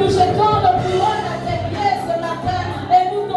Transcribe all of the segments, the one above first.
Nous jetons le couronne à tes pieds ce matin et nous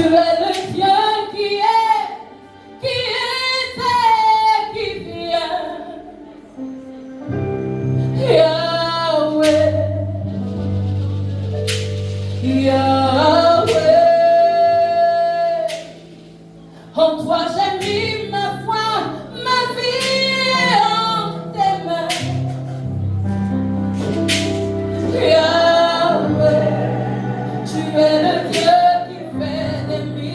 es le Dieu qui était, qui vient. Yahweh, Yahweh. En toi j'ai mis ma foi, ma vie est en tes mains. Yahweh, tu es le Dieu qui fait des miracles.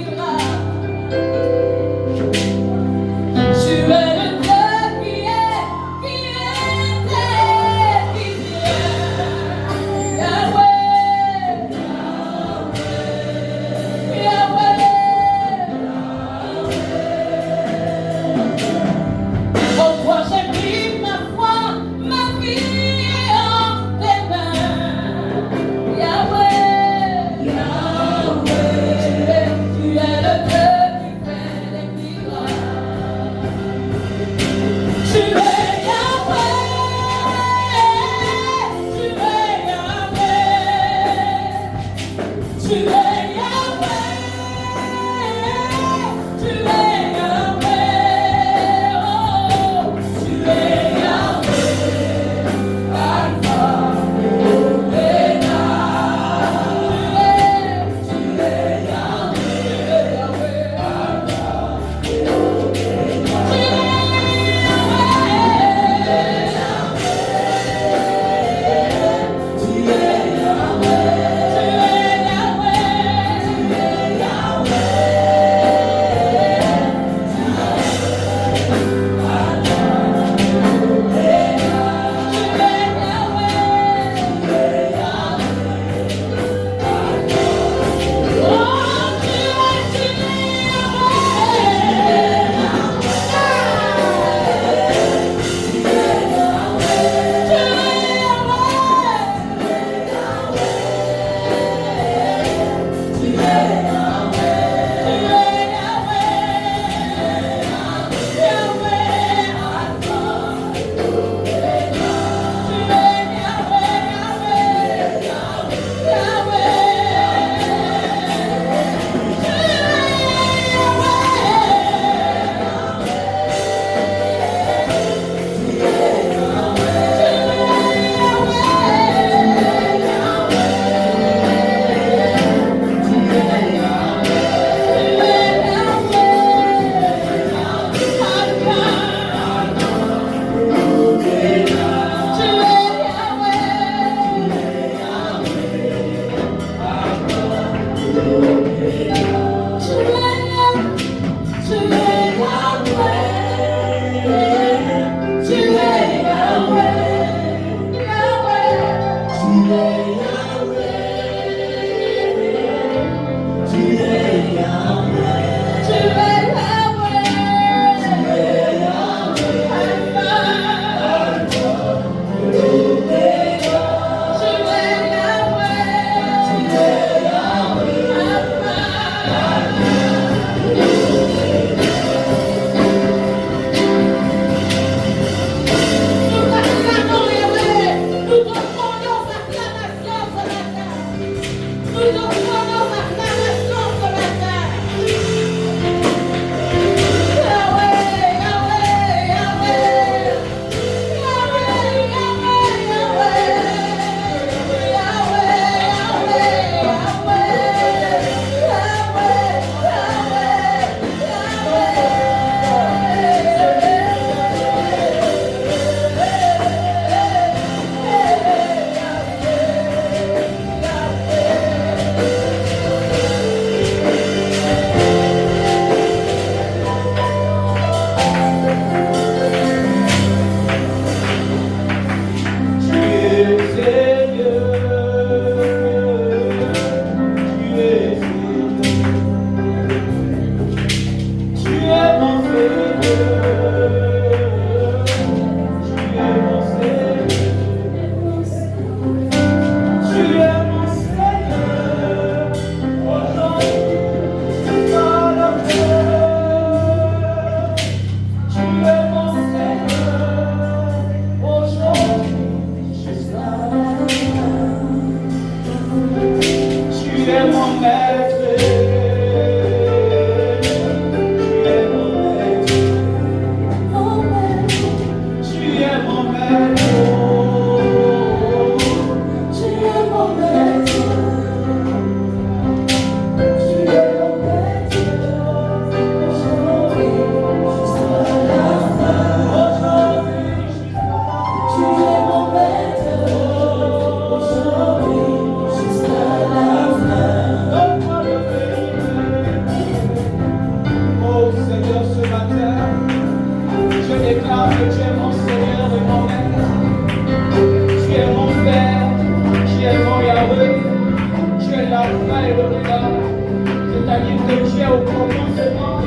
que tu es au commencement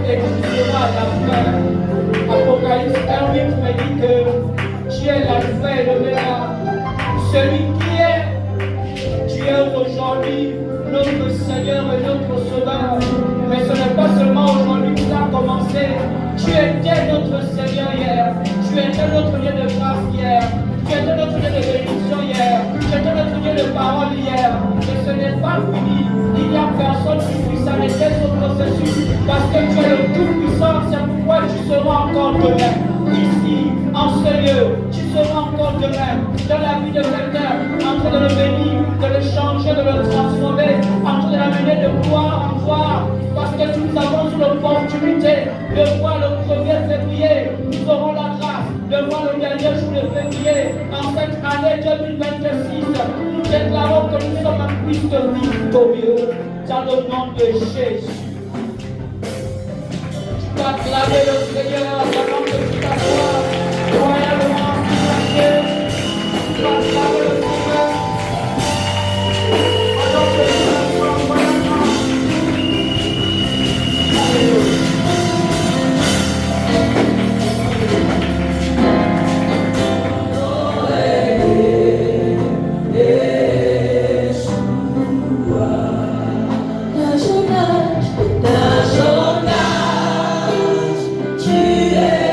et que tu seras à la fin. Apocalypse 1:8 me dit que tu es l'alpha et l'oméga, celui qui est. Tu es aujourd'hui notre Seigneur et notre Sauveur. Mais ce n'est pas seulement aujourd'hui que ça a commencé. Tu étais notre Seigneur hier. Tu étais notre Dieu de grâce hier. Tu étais notre Dieu de bénédiction hier. Tu étais notre Dieu de parole hier. Et ce n'est pas fini. Il n'y a personne qui puisse arrêter ce processus. Parce que tu es le Tout-Puissant. C'est pourquoi tu seras encore demain. Ici, en ce lieu, tu seras encore demain. Dans la vie de quelqu'un, en train de le bénir, de le changer, de le transformer, en train de l'amener de gloire en gloire. Parce que nous avons une opportunité de voir le 1er février. Nous aurons la grâce de voir le dernier jour de février. En cette année 2026, nous déclarons que nous sommes en Christ victorieux. Dans le nom de Jésus. Tu vas acclamer le Seigneur avant que tu t'assoies. Royalement, tu vas acclamer le Seigneur. Alors que tu t'assoies, royalement. Alléluia. Tu es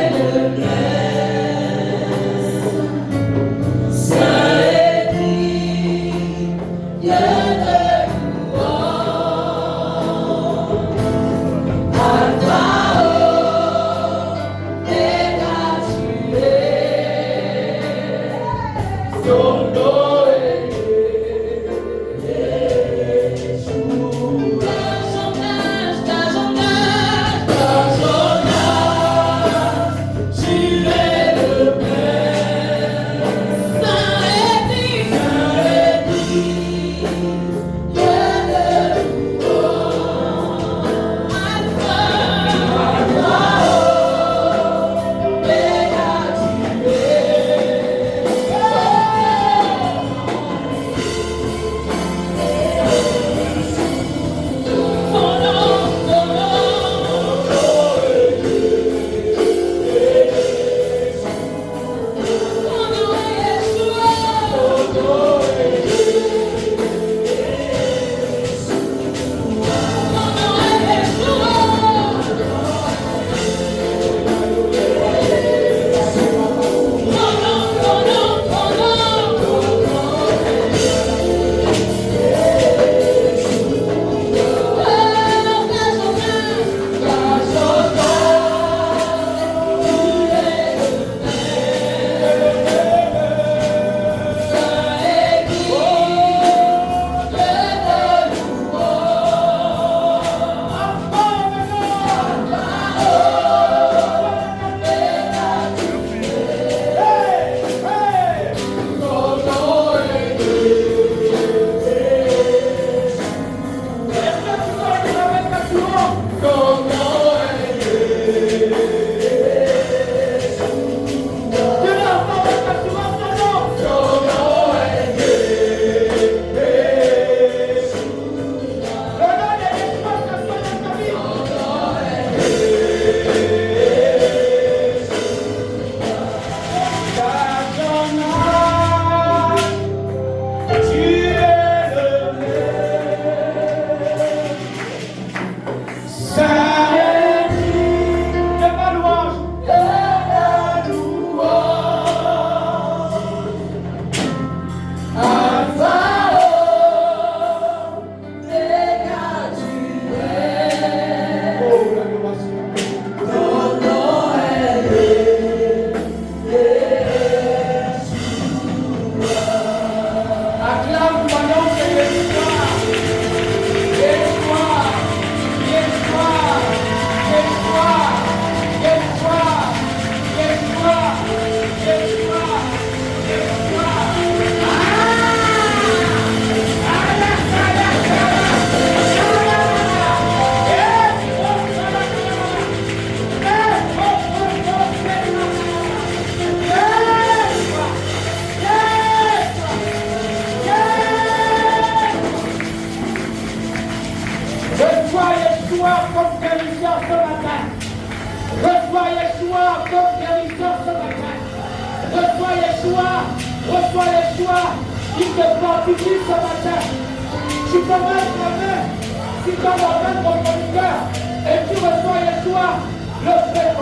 reçois Yeshua, il te fortifie ce matin. Tu peux mettre la main sur ton organe contre ton cœur et tu reçois Yeshua, le Père,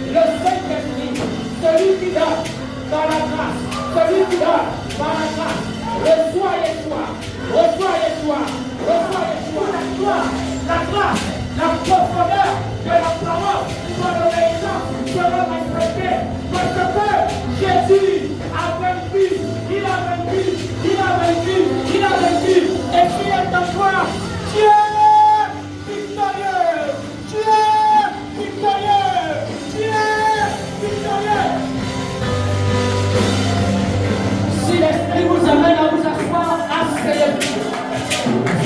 le Saint-Esprit, celui qui donne dans la grâce, celui qui donne dans la grâce. Reçois Yeshua, reçois Yeshua, reçois Yeshua. La grâce, la profondeur de la parole, soit l'obéissance, sera manifestée. Parce que Jésus a vaincu, il a vaincu, il a vaincu, il a vaincu. Et qui est en toi, tu es victorieux, tu es victorieux, tu es victorieux. Si l'Esprit vous amène à vous asseoir, asseyez-vous.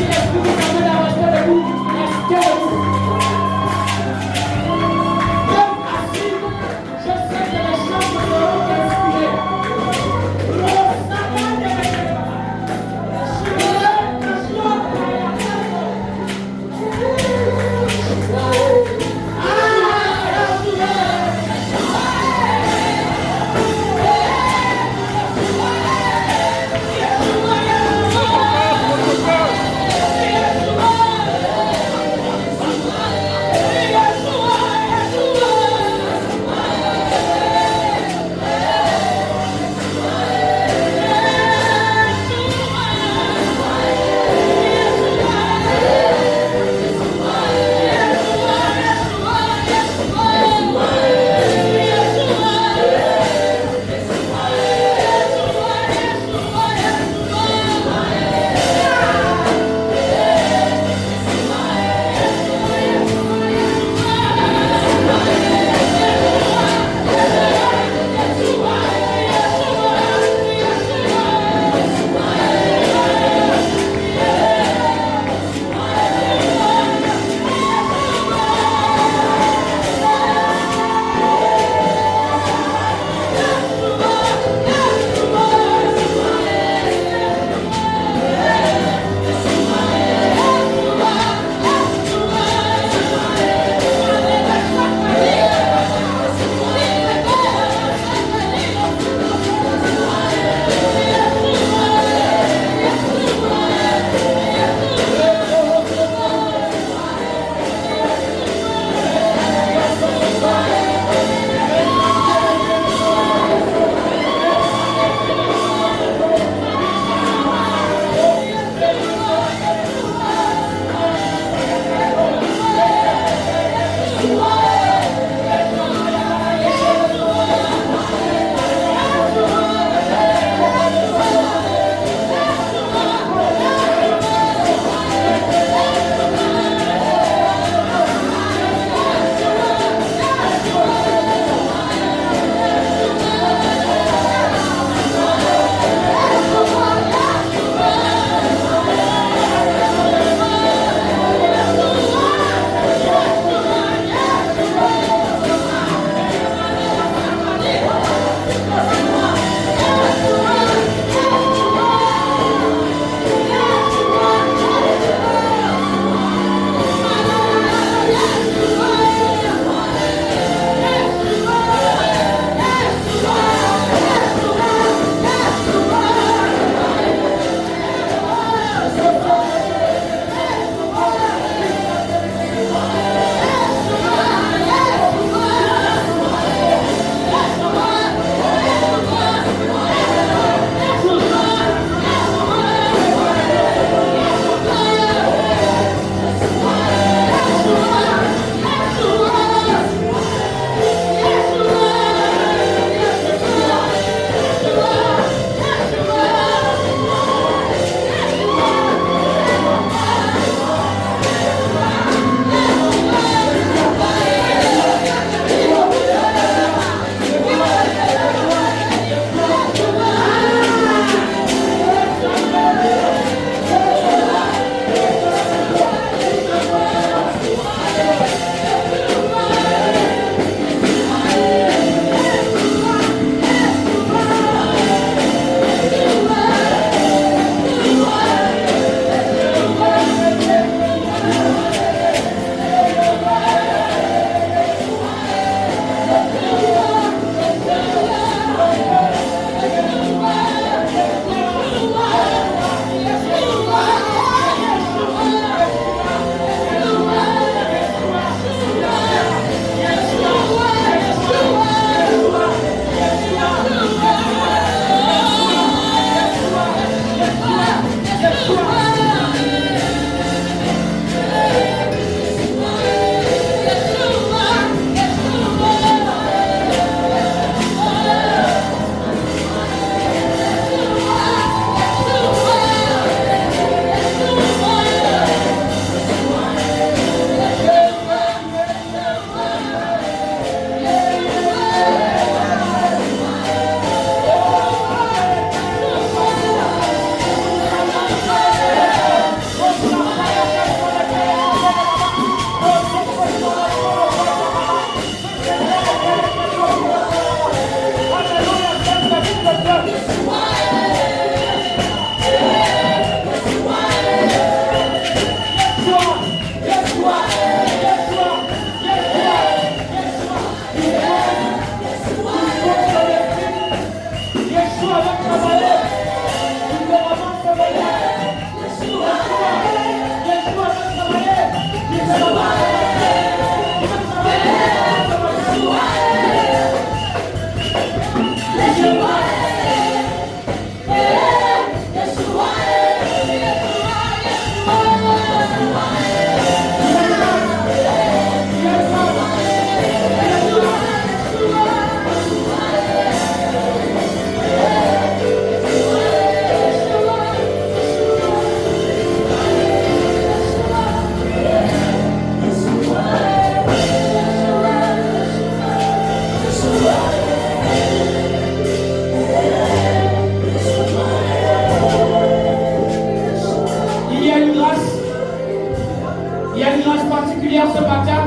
Ce matin,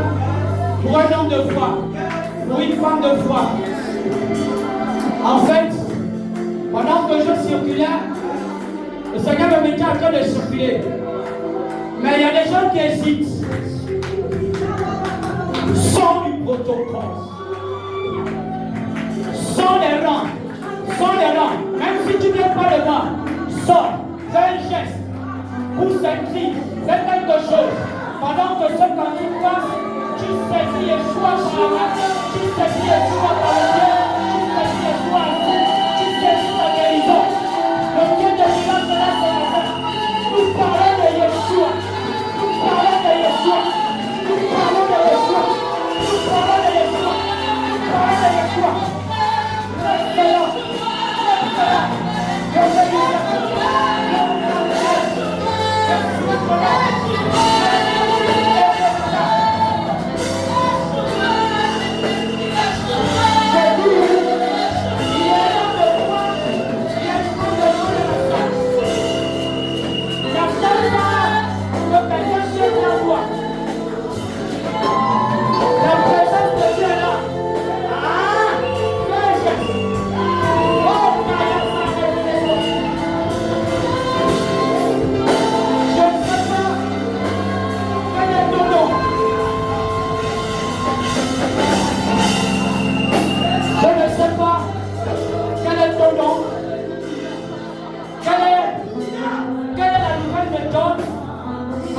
pour un homme de foi, pour une femme de foi. En fait, pendant que je circulais, le Seigneur me mettait en train de circuler. Mais il y a des gens qui hésitent. Sors du protocole. Sors des rangs. Sors des rangs. Même si tu n'es pas devant, sors. Fais un geste. Pousse un cri. Fais quelque chose. Pendant que ce cantique passe, tu saisis Yeshua par la main, tu saisis Yeshua par le pied, tu saisis Yeshua assis, tu saisis la guérison. Le Dieu de l'Iran est là ce matin. Nous parlons de Yeshua. Nous parlons de Yeshua. Nous parlons de Yeshua. Nous parlons de Yeshua. Nous parlons de Yeshua. Reste là. Reste là. Je vais vous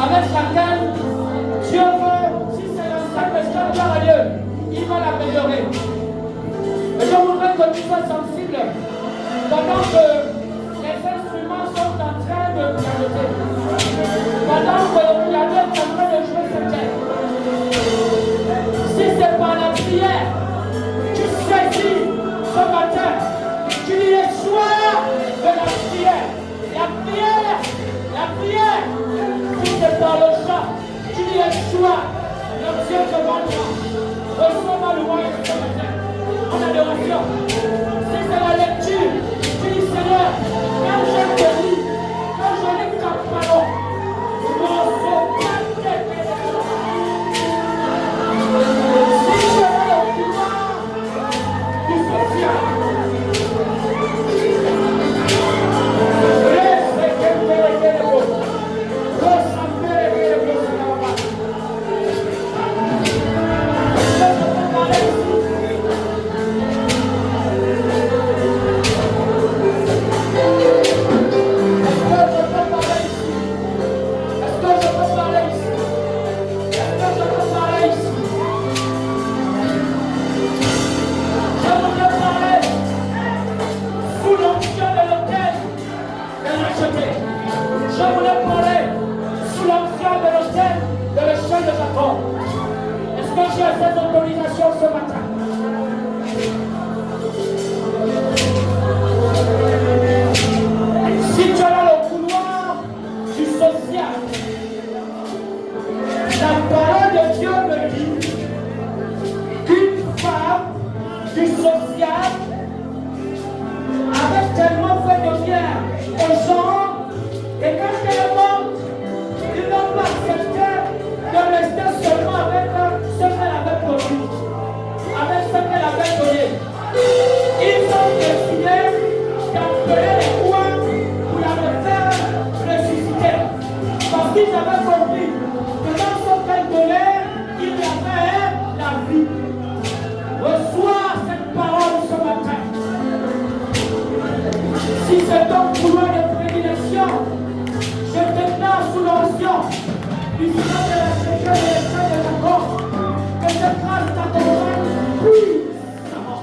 avec laquelle Dieu veut, si c'est un sacrifice à Dieu, il va l'améliorer. Et je voudrais que tu sois sensible pendant que les instruments sont en train de pianoter. Pendant que le piano est en train de jouer cette air. Si c'est par la prière, tu saisis ce matin, tu dis le soir de la prière. La prière, la prière. Si c'est par le chant, tu dis Yeshua, le Dieu devant toi. Reçois ma louange ce matin, en adoration. Si c'est la lecture, tu dis Seigneur, quand je te lis, quand je lis ta parole, je ne reçois pas tes bénédictions. Si tu es le pouvoir du social, cette autorisation ce matin. Si tu es dans le couloir du social, la parole de Dieu me dit qu'une femme du social avait tellement fait de bien aux gens et quand elle monte, ils n'ont pas accepté de rester seulement avec ce qu'elle avait produit, avec ce qu'elle avait donné. Ils ont décidé d'appeler les rois pour la refaire ressusciter. Parce qu'ils avaient compris que dans ce qu'elle donnait, il y avait la vie. Reçois cette parole ce matin. Si c'est ton couloir de prédilection, je te place sous l'onction du Seigneur de la Seigneur et l'Esprit de Jacob. Que cette grâce t'accompagne puissamment.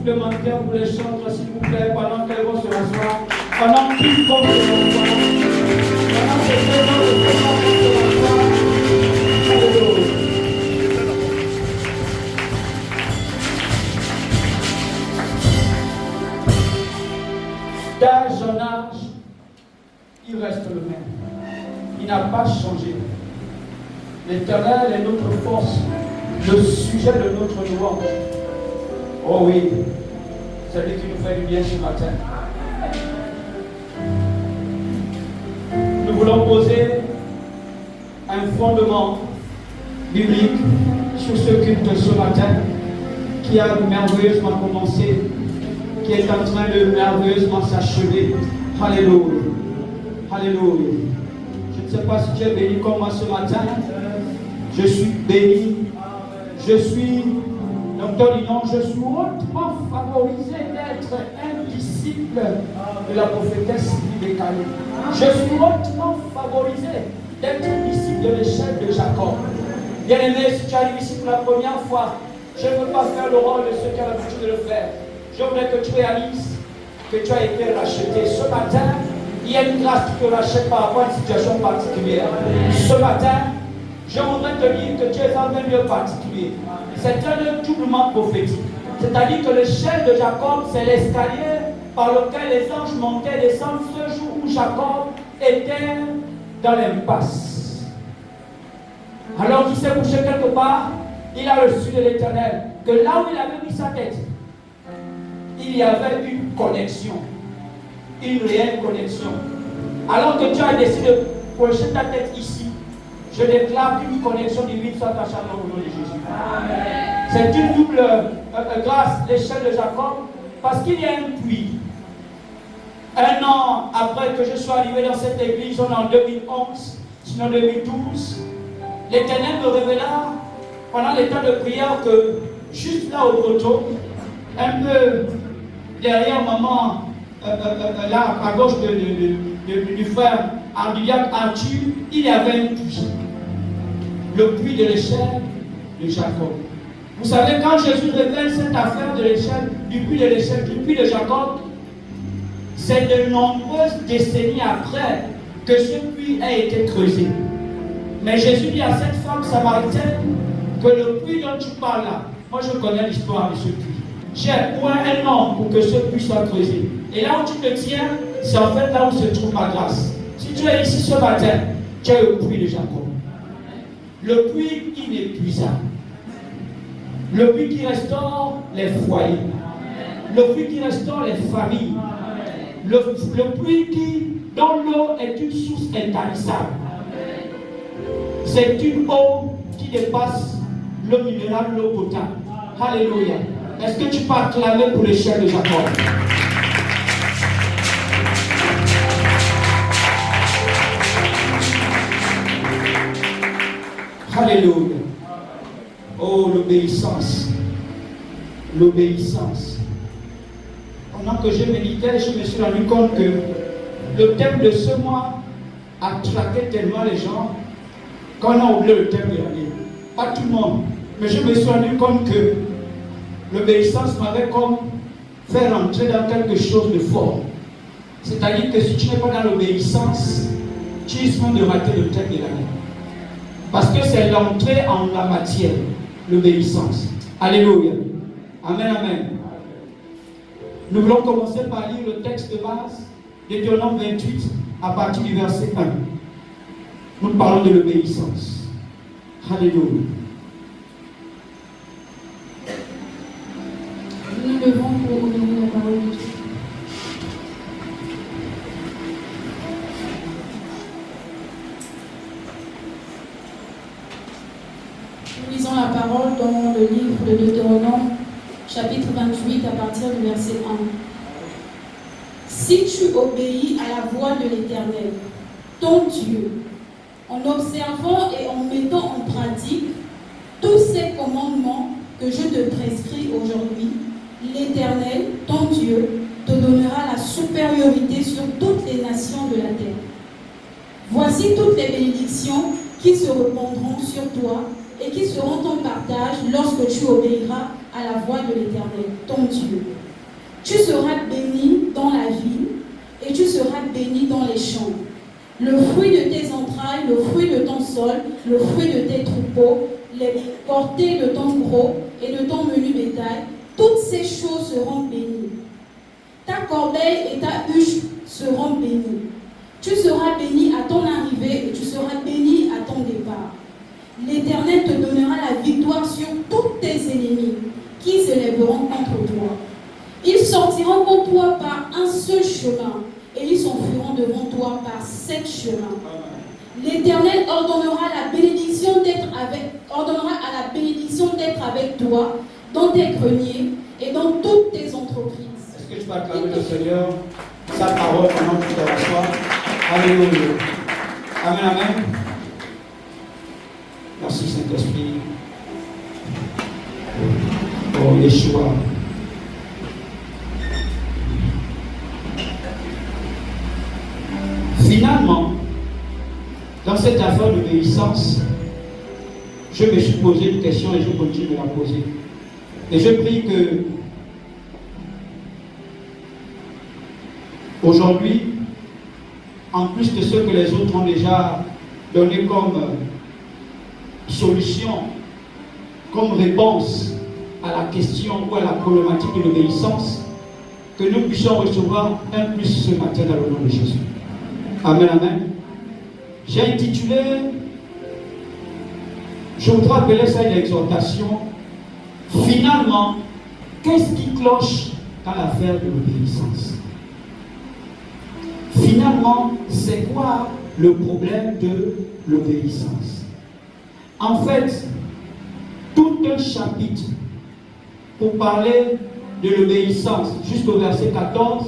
supplémentaires pour les chantres, s'il vous plaît, pendant qu'elles vont se rasseoir, pendant qu'ils vont se rasseoir, pendant que les gens vont se rasseoir. Alléluia. D'âge en âge, il reste le même. Il n'a pas changé. L'Éternel est notre force, le sujet de notre louange. Oh oui, c'est lui qui nous fait du bien ce matin. Nous voulons poser un fondement biblique sur ce culte ce matin qui a merveilleusement commencé, qui est en train de merveilleusement s'achever. Alléluia. Alléluia. Je ne sais pas si tu es béni comme moi ce matin. Je suis béni. Je suis, docteur Lignon, je suis hautement favorisé d'être un disciple de la prophétesse Sylvie Calais. Je suis hautement favorisé d'être disciple de l'échelle de Jacob. Bien aimé, si tu arrives ici pour la première fois, je ne veux pas faire le rôle de ceux qui ont l'habitude de le faire. Je voudrais que tu réalises que tu as été racheté. Ce matin, il y a une grâce qui te rachète par rapport à une situation particulière. Ce matin, je voudrais te dire que tu es en un lieu particulier. C'est un doublement prophétique. C'est-à-dire que l'échelle de Jacob, c'est l'escalier par lequel les anges montaient et descendaient ce jour où Jacob était dans l'impasse. Alors qu'il s'est couché quelque part, il a reçu de l'Éternel que là où il avait mis sa tête, il y avait une connexion, une réelle connexion. Alors que tu as décidé de projeter ta tête ici, je déclare qu'une connexion divine soit acharnée au nom de Jésus. C'est une double grâce, l'échelle de Jacob, parce qu'il y a un puits. Un an après que je sois arrivé dans cette église, on est en 2011, sinon 2012, l'Éternel me révéla pendant les temps de prière que juste là au poteau, un peu derrière maman, là à gauche du frère Ardillac Arthur, il y avait un puits. Le puits de l'échelle de Jacob. Vous savez, quand Jésus révèle cette affaire de l'échelle, du puits de l'échelle, du puits de Jacob, c'est de nombreuses décennies après que ce puits a été creusé. Mais Jésus dit à cette femme samaritaine que le puits dont tu parles là, moi je connais l'histoire de ce puits. J'ai point un an pour que ce puits soit creusé. Et là où tu te tiens, c'est en fait là où se trouve ma grâce. Si tu es ici ce matin, tu es au puits de Jacob. Le puits inépuisable. Le puits qui restaure les foyers. Le puits qui restaure les familles. Le puits dont l'eau est une source intarissable. C'est une eau qui dépasse l'eau minérale, l'eau potable. Alléluia. Est-ce que tu peux acclamer pour l'échelle de Jacob? Alléluia. Oh, l'obéissance. L'obéissance. Pendant que je méditais, je me suis rendu compte que le thème de ce mois a traqué tellement les gens qu'on a oublié le thème de l'année. Pas tout le monde. Mais je me suis rendu compte que l'obéissance m'avait comme fait rentrer dans quelque chose de fort. C'est-à-dire que si tu n'es pas dans l'obéissance, tu risques de rater le thème de l'année. Parce que c'est l'entrée en la matière, l'obéissance. Alléluia. Amen, amen. Nous voulons commencer par lire le texte de base, Deutéronome 28, à partir du verset 1. Nous parlons de l'obéissance. Alléluia. Nous devons pour honorer la parole de Dieu. Nous lisons la parole dans le livre de Deutéronome, chapitre 28, à partir du verset 1. Si tu obéis à la voix de l'Éternel, ton Dieu, en observant et en mettant en pratique tous ces commandements que je te prescris aujourd'hui, l'Éternel, ton Dieu, te donnera la supériorité sur toutes les nations de la terre. Voici toutes les bénédictions qui se répandront sur toi et qui seront ton partage lorsque tu obéiras à la voix de l'Éternel, ton Dieu. Tu seras béni dans la ville et tu seras béni dans les champs. Le fruit de tes entrailles, le fruit de ton sol, le fruit de tes troupeaux, les portées de ton gros et de ton menu bétail, toutes ces choses seront bénies. Ta corbeille et ta huche seront bénies. Tu seras béni à ton arrivée et tu seras béni à ton départ. L'Éternel te donnera la victoire sur tous tes ennemis qui s'élèveront contre toi. Ils sortiront contre toi par un seul chemin et ils s'enfuiront devant toi par 7 chemins. L'Éternel ordonnera à la bénédiction d'être avec toi dans tes greniers et dans toutes tes entreprises. Est-ce que tu peux acclamer le Seigneur, sa parole pendant que tu te rassois? Alléluia. Amen, amen. Merci Saint-Esprit. Oh Yeshua. Finalement, dans cette affaire d'obéissance, je me suis posé une question et je continue de la poser. Et je prie que aujourd'hui, en plus de ce que les autres ont déjà donné comme solution, comme réponse à la question ou à la problématique de l'obéissance, que nous puissions recevoir un plus ce matin dans le nom de Jésus. Amen, amen. J'ai intitulé, je voudrais appeler ça une exhortation. Finalement, qu'est-ce qui cloche dans l'affaire de l'obéissance? Finalement, c'est quoi le problème de l'obéissance? En fait, tout un chapitre pour parler de l'obéissance, jusqu'au verset 14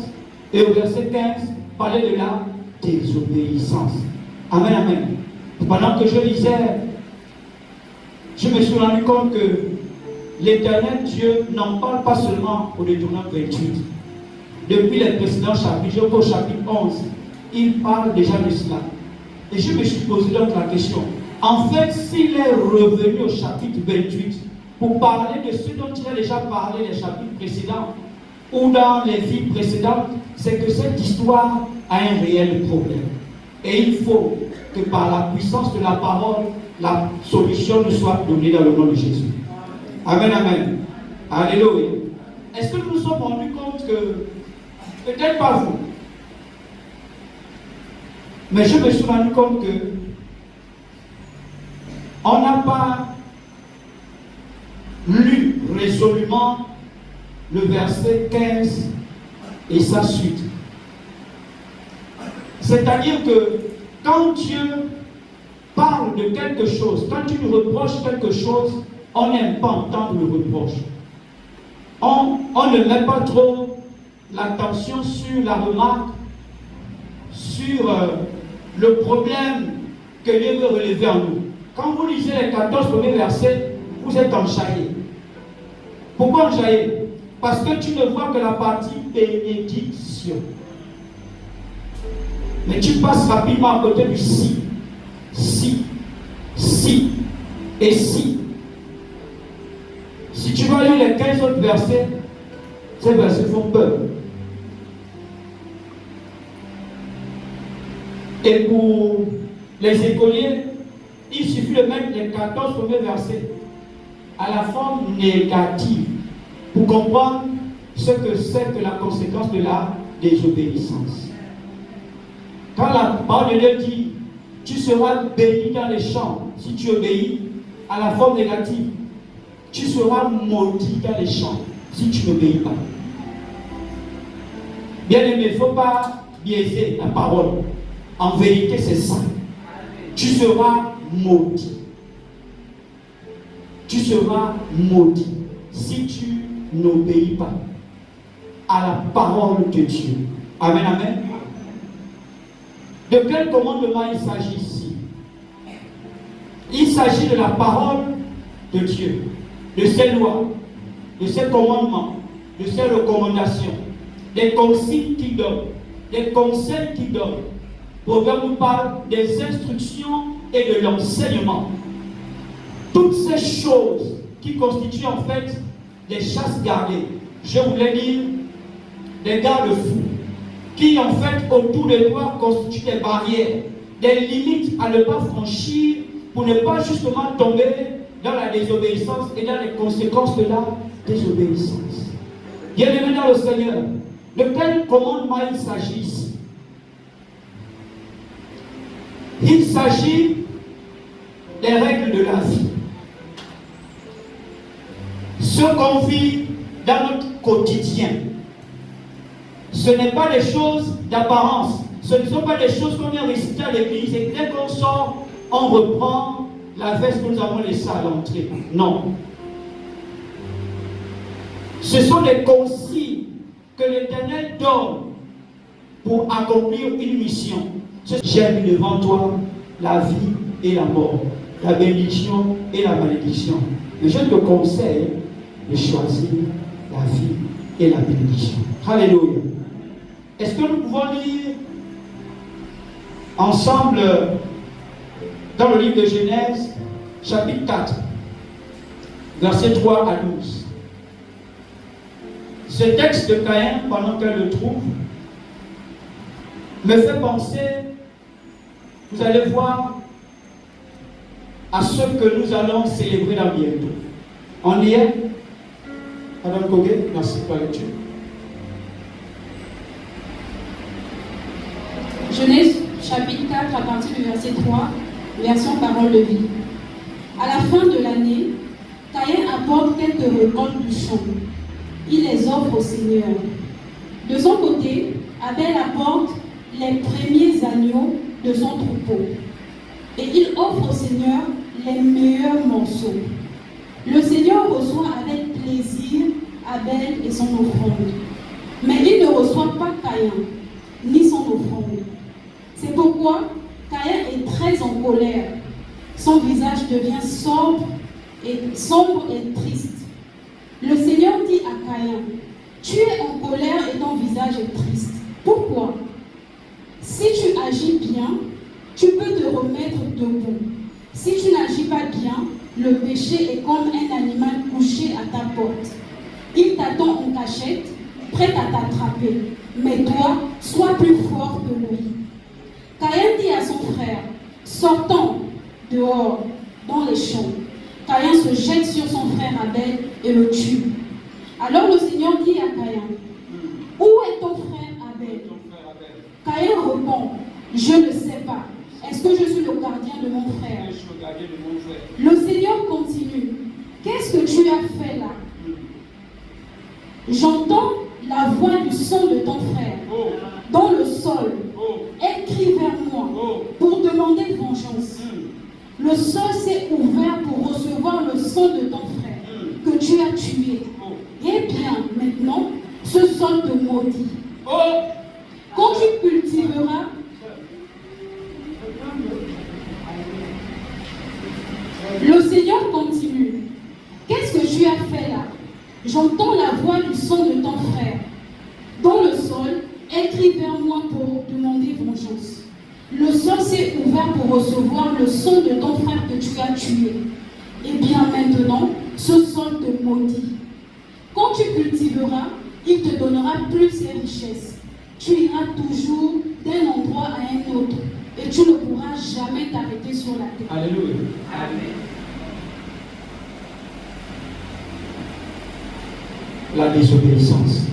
et au verset 15, parler de la désobéissance. Amen, amen. Pendant que je lisais, je me suis rendu compte que l'Éternel Dieu n'en parle pas seulement au Deutéronome 28. Depuis les précédents chapitres, jusqu'au chapitre 11, il parle déjà de cela. Et je me suis posé donc la question. En fait, s'il est revenu au chapitre 28 pour parler de ce dont il a déjà parlé les chapitres précédents ou dans les vies précédentes, c'est que cette histoire a un réel problème. Et il faut que par la puissance de la parole, la solution nous soit donnée dans le nom de Jésus. Amen, amen. Alléluia. Est-ce que nous nous sommes rendus compte que, peut-être pas vous, mais je me suis rendu compte que on n'a pas lu résolument le verset 15 et sa suite. C'est-à-dire que quand Dieu parle de quelque chose, quand tu nous reproches quelque chose, on n'aime pas entendre le reproche. On ne met pas trop l'attention sur la remarque, sur le problème que Dieu veut relever en nous. Quand vous lisez les 14 premiers versets, vous êtes enjaillé. Pourquoi enjaillé? Parce que tu ne vois que la partie bénédiction. Mais tu passes rapidement à côté du si, et si. Si tu vas lire les 15 autres versets, ces versets font peur. Et pour les écoliers, il suffit de mettre les 14 premiers versets à la forme négative pour comprendre ce que c'est que la conséquence de la désobéissance. Quand la parole de Dieu dit tu seras béni dans les champs si tu obéis, à la forme négative, tu seras maudit dans les champs si tu n'obéis pas. Bien aimé, il ne faut pas biaiser la parole. En vérité, c'est ça. Tu seras maudit. Tu seras maudit si tu n'obéis pas à la parole de Dieu. Amen, amen. De quel commandement il s'agit ici? Il s'agit de la parole de Dieu, de ses lois, de ses commandements, de ses recommandations, des consignes qu'il donne, des conseils qu'il donne. Proverbe nous parle des instructions et de l'enseignement. Toutes ces choses qui constituent en fait des chasses gardées. Je voulais dire des garde-fous qui en fait autour de toi constituent des barrières, des limites à ne pas franchir pour ne pas justement tomber dans la désobéissance et dans les conséquences de la désobéissance. Bien-aimés dans le Seigneur, de quel commandement il s'agit ici? Il s'agit des règles de la vie. Ce qu'on vit dans notre quotidien, ce n'est pas des choses d'apparence, ce ne sont pas des choses qu'on vient réciter à l'église et dès qu'on sort, on reprend la veste que nous avons laissée à l'entrée. Non. Ce sont des consignes que l'Éternel donne pour accomplir une mission. J'ai mis devant toi la vie et la mort, la bénédiction et la malédiction. Mais je te conseille de choisir la vie et la bénédiction. Alléluia. Est-ce que nous pouvons lire ensemble dans le livre de Genèse, chapitre 4, versets 3 à 12. Ce texte de Caïn, pendant qu'elle le trouve, me fait penser, vous allez voir, à ce que nous allons célébrer dans bientôt. On y est? Madame Kogué, merci pour la lecture. Genèse chapitre 4 à partir du verset 3, version parole de vie. À la fin de l'année, Caïn apporte quelques récoltes du champ. Il les offre au Seigneur. De son côté, Abel apporte les premiers agneaux de son troupeau. Et il offre au Seigneur les meilleurs morceaux. Le Seigneur reçoit avec plaisir Abel et son offrande. Mais il ne reçoit pas Caïn, ni son offrande. C'est pourquoi Caïn est très en colère. Son visage devient sombre et triste. Le Seigneur dit à Caïn, tu es en colère et ton visage est triste. Pourquoi? Si tu agis bien, tu peux te remettre debout. Si tu n'agis pas bien, le péché est comme un animal couché à ta porte. Il t'attend en cachette, prêt à t'attraper. Mais toi, sois plus fort que lui. Caïn dit à son frère, sortons dehors, dans les champs. Caïn se jette sur son frère Abel et le tue. Alors le Seigneur dit à Caïn, où est ton frère Abel? Caïn répond, je ne sais pas. Est-ce que je suis le gardien de mon frère? Le Seigneur continue, qu'est-ce que tu as fait là? J'entends la voix du son de ton frère dans le sol. Elle crie vers moi pour demander vengeance. Le sol s'est ouvert pour recevoir le son de ton frère que tu as tué. Eh bien, maintenant, ce sol te maudit. Quand tu cultiveras, le Seigneur continue. Qu'est-ce que tu as fait là? J'entends la voix du son de ton frère. Dans le sol, elle crie vers moi pour demander vengeance. Le sol s'est ouvert pour recevoir le son de ton frère que tu as tué. Eh bien maintenant, ce sol te maudit. Quand tu cultiveras, il te donnera plus ses richesses. Tu iras toujours d'un endroit à un autre et tu ne pourras jamais t'arrêter sur la terre. Alléluia. Amen. La désobéissance.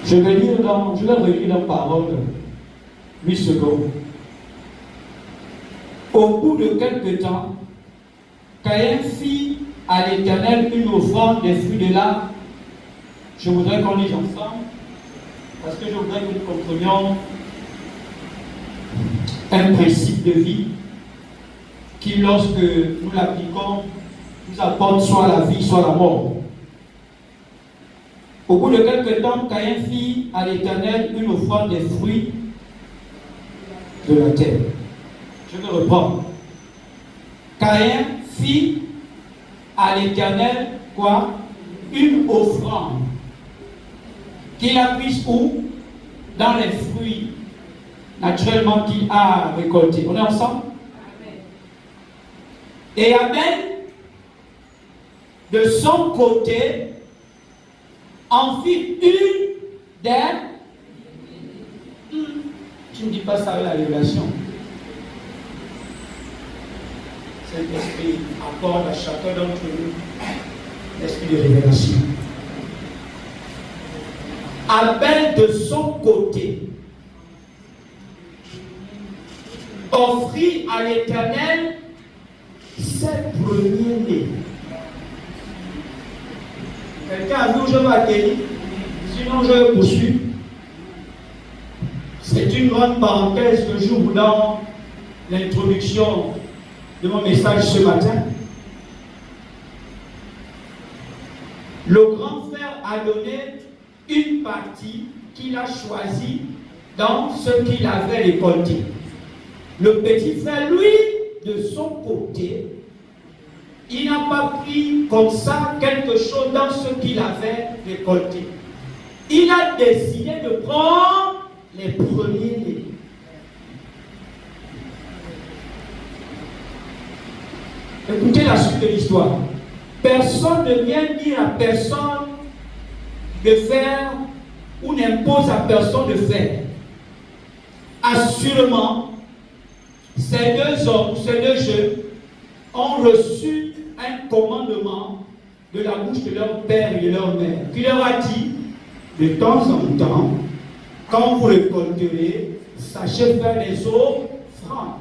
Je vais relire dans Parole 8 secondes. Au bout de quelque temps, Caïn fit à l'Éternel une offrande des fruits de l'arbre. Je voudrais qu'on lise ensemble, parce que je voudrais que nous comprenions un principe de vie qui, lorsque nous l'appliquons, nous apporte soit la vie, soit la mort. Au bout de quelque temps, Caïn fit à l'Éternel une offrande des fruits de la terre. Je vais reprendre. Caïn fit à l'Éternel quoi? Une offrande. Qu'il a prise où? Dans les fruits naturellement qu'il a récoltés. On est ensemble? Et Abel, de son côté, en fit une des... Tu ne dis pas ça avec la révélation. Saint-Esprit accorde à chacun d'entre nous l'esprit de révélation. Abel, de son côté, offrit à l'Éternel ses premiers-nés. Quelqu'un a vu où je vais atterrir? Sinon, je vais poursuivre. C'est une grande parenthèse que j'ouvre dans l'introduction de mon message ce matin. Le grand frère a donné une partie qu'il a choisie dans ce qu'il avait récolté. Le petit frère, lui, de son côté, il n'a pas pris comme ça quelque chose dans ce qu'il avait récolté. Il a décidé de prendre les premiers-nés. Écoutez la suite de l'histoire. Personne ne vient dire à personne de faire ou n'impose à personne de faire. Assurément, ces deux hommes, ces deux jeunes ont reçu un commandement de la bouche de leur père et de leur mère, qui leur a dit, de temps en temps, quand vous récolterez, sachez faire les offrandes.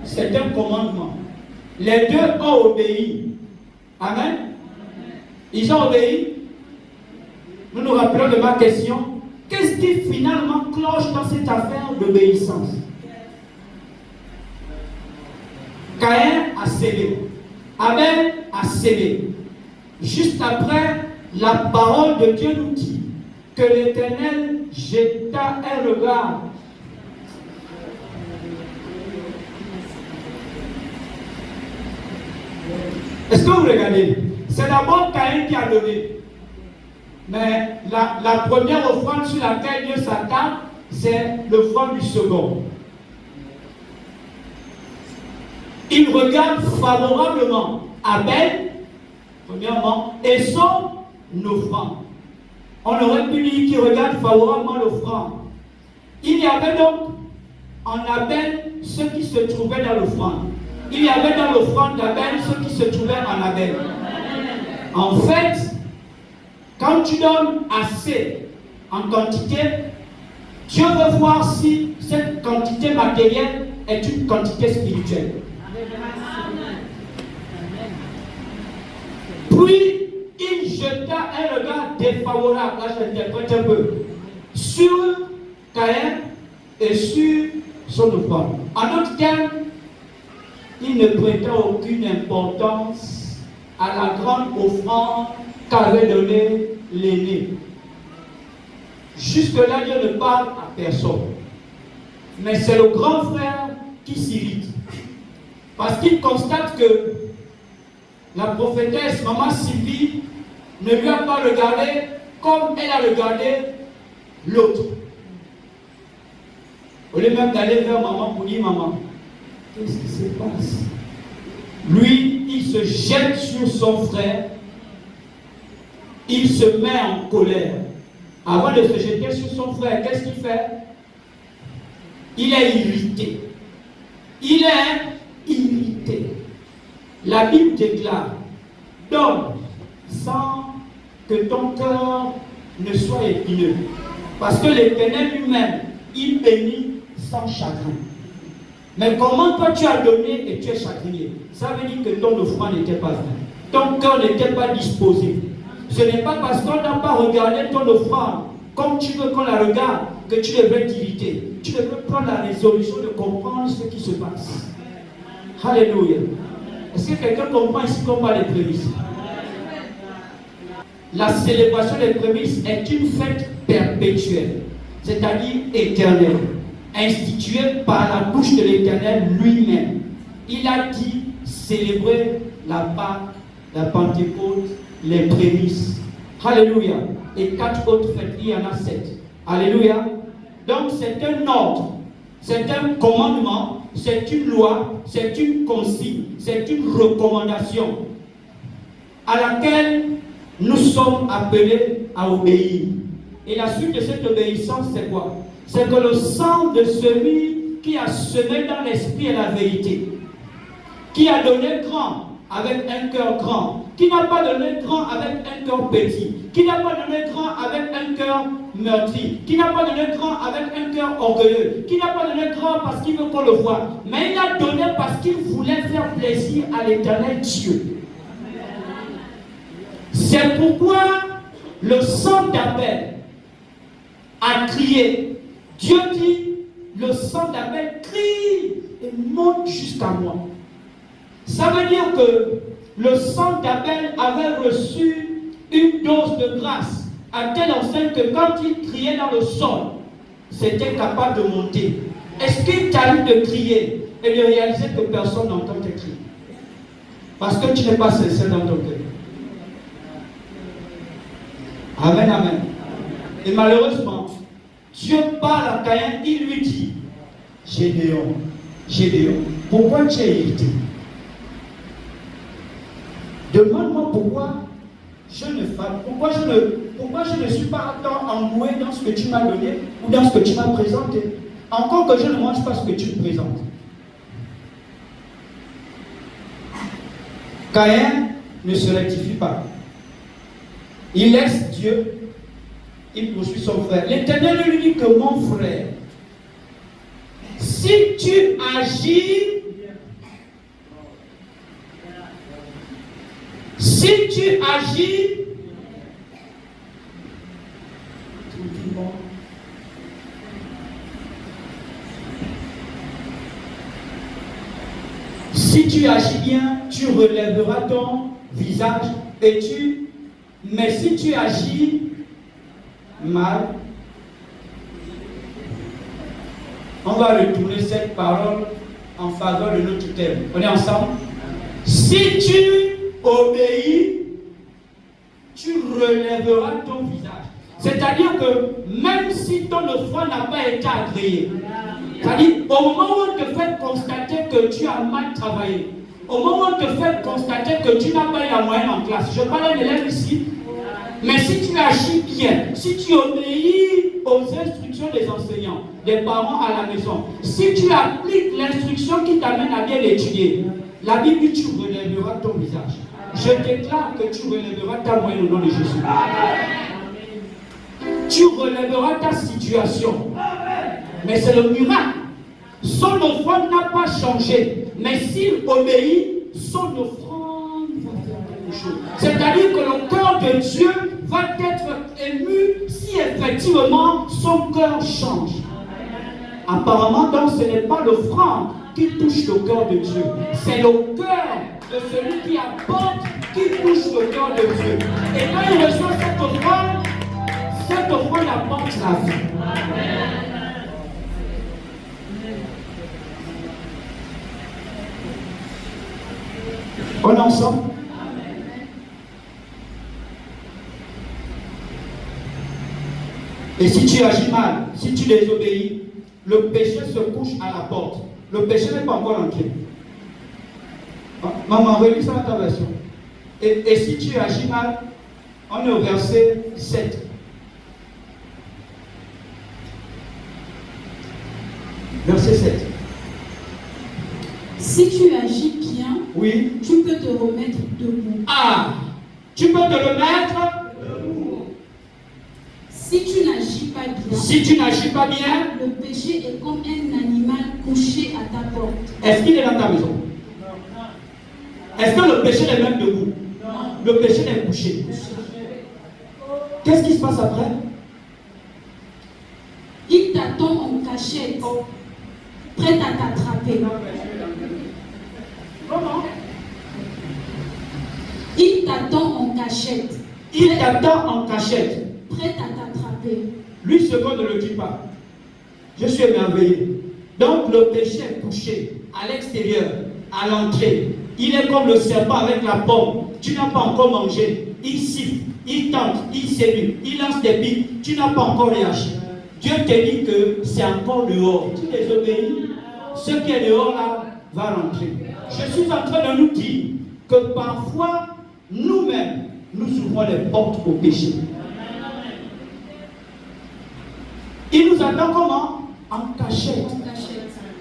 C'est un commandement. Les deux ont obéi. Amen. Ils ont obéi. Nous nous rappelons de ma question. Qu'est-ce qui finalement cloche dans cette affaire d'obéissance? Caïn a cédé. Abel a cédé. Juste après, la parole de Dieu nous dit que l'Éternel jeta un regard. Est-ce que vous regardez? C'est d'abord Caïn qui a donné. Mais la première offrande sur laquelle Dieu s'attend, c'est l'offrande du second. Il regarde favorablement Abel, premièrement, et son offrande. On aurait pu dire qu'il regarde favorablement l'offrande. Il y avait donc en Abel ce qui se trouvait dans l'offrande. Il y avait dans l'offrande d'Abel ce qui se trouvait en Abel. En fait, quand tu donnes assez en quantité, Dieu veut voir si cette quantité matérielle est une quantité spirituelle. Puis, il jeta un regard défavorable, là je l'interprète un peu, sur Caïn et sur son offrande. En d'autres termes, il ne prêtait aucune importance à la grande offrande qu'avait donnée l'aîné. Jusque-là, Dieu ne parle à personne. Mais c'est le grand frère qui s'irrite. Parce qu'il constate que la prophétesse, maman Sylvie, ne lui a pas regardé comme elle a regardé l'autre. Au lieu même d'aller vers maman pour dire, maman, qu'est-ce qui se passe? Lui, il se jette sur son frère, il se met en colère. Avant de se jeter sur son frère, qu'est-ce qu'il fait? Il est irrité. Il est irrité. La Bible déclare, donne sans que ton cœur ne soit épineux. Parce que l'Éternel lui-même, il bénit sans chagrin. Mais comment toi tu as donné et tu es chagriné? Ça veut dire que ton offrande n'était pas vraie. Ton cœur n'était pas disposé. Ce n'est pas parce qu'on n'a pas regardé ton offrande comme tu veux qu'on la regarde que tu devrais t'irriter. Tu devrais prendre la résolution de comprendre ce qui se passe. Alléluia. Est-ce que quelqu'un comprend ici qu'on parle des prémices? La célébration des prémices est une fête perpétuelle, c'est-à-dire éternelle, instituée par la bouche de l'Éternel lui-même. Il a dit célébrer la Pâque, la Pentecôte, les prémices. Alléluia. Et 4 autres fêtes, il y en a 7. Alléluia. Donc c'est un ordre, c'est un commandement c'est une loi, c'est une consigne, c'est une recommandation à laquelle nous sommes appelés à obéir. Et la suite de cette obéissance, c'est quoi? C'est que le sang de celui qui a semé dans l'esprit et la vérité, qui a donné grand avec un cœur grand, qui n'a pas donné grand avec un cœur petit, qui n'a pas donné grand avec un cœur meurtri, qui n'a pas donné grand avec un cœur orgueilleux, qui n'a pas donné grand parce qu'il veut qu'on le voie, mais il a donné parce qu'il voulait faire plaisir à l'Éternel Dieu. C'est pourquoi le sang d'Abel a crié. Dieu dit, le sang d'Abel crie et monte jusqu'à moi. Ça veut dire que le sang d'Abel avait reçu une dose de grâce à telle enseigne que quand il criait dans le sol, c'était capable de monter. Est-ce qu'il t'arrive de crier et de réaliser que personne n'entend tes cris? Parce que tu n'es pas sincère dans ton cœur. Amen, amen. Et malheureusement, Dieu parle à Caïn, il lui dit, Gédéon, pourquoi tu es irrité? Demande-moi pourquoi je ne suis pas tant engoué dans ce que tu m'as donné ou dans ce que tu m'as présenté. Encore que je ne mange pas ce que tu me présentes. Caïn ne se rectifie pas. Il laisse Dieu, il poursuit son frère. L'Éternel lui dit que mon frère, si tu agis, bien, tu relèveras ton visage mais si tu agis mal, on va retourner cette parole en faveur de notre thème. On est ensemble? Si tu obéis, tu relèveras ton visage. C'est-à-dire que même si ton offrande n'a pas été agréée, c'est-à-dire au moment où on te fait constater que tu as mal travaillé, au moment où on te fait constater que tu n'as pas eu la moyenne en classe, je parle d'élèves ici, mais si tu agis bien, si tu obéis aux instructions des enseignants, des parents à la maison, si tu appliques l'instruction qui t'amène à bien étudier, la Bible dit tu relèveras ton visage. Je déclare que tu relèveras ta moyenne au nom de Jésus. Tu relèveras ta situation. Mais c'est le miracle. Son offrande n'a pas changé. Mais s'il obéit, son offrande va faire quelque chose. C'est-à-dire que le cœur de Dieu va être ému si effectivement son cœur change. Apparemment, donc, ce n'est pas l'offrande qui touche le cœur de Dieu. C'est le cœur de celui qui apporte qui touche le cœur de Dieu. Et quand il reçoit cette offrande apporte la vie. On est ensemble? Et si tu agis mal, si tu désobéis, le péché se couche à la porte. Le péché n'est pas encore entré. Maman, relis ça dans ta version. Et si tu agis mal, on est au verset 7. Verset 7. Si tu agis bien, oui, tu peux te remettre debout. Ah, tu peux te remettre debout. Si tu n'agis pas bien, le péché est comme un animal couché à ta porte. Est-ce qu'il est dans ta maison? Est-ce que le péché est même debout? Non. Le péché est couché. Qu'est-ce qui se passe après? Il t'attend en cachette, prêt à t'attraper. Comment? Il t'attend en cachette. Prêt à t'attraper. Lui, ce qu'on ne le dit pas. Je suis émerveillé. Donc le péché est couché à l'extérieur, à l'entrée. Il est comme le serpent avec la pomme. Tu n'as pas encore mangé. Il siffle, il tente, il séduit, il lance des pics. Tu n'as pas encore réagi. Dieu te dit que c'est encore dehors. Tu désobéis. ce qui est dehors là va rentrer. Je suis en train de nous dire que parfois, nous-mêmes, nous ouvrons les portes au péché. Il nous attend comment? En cachette.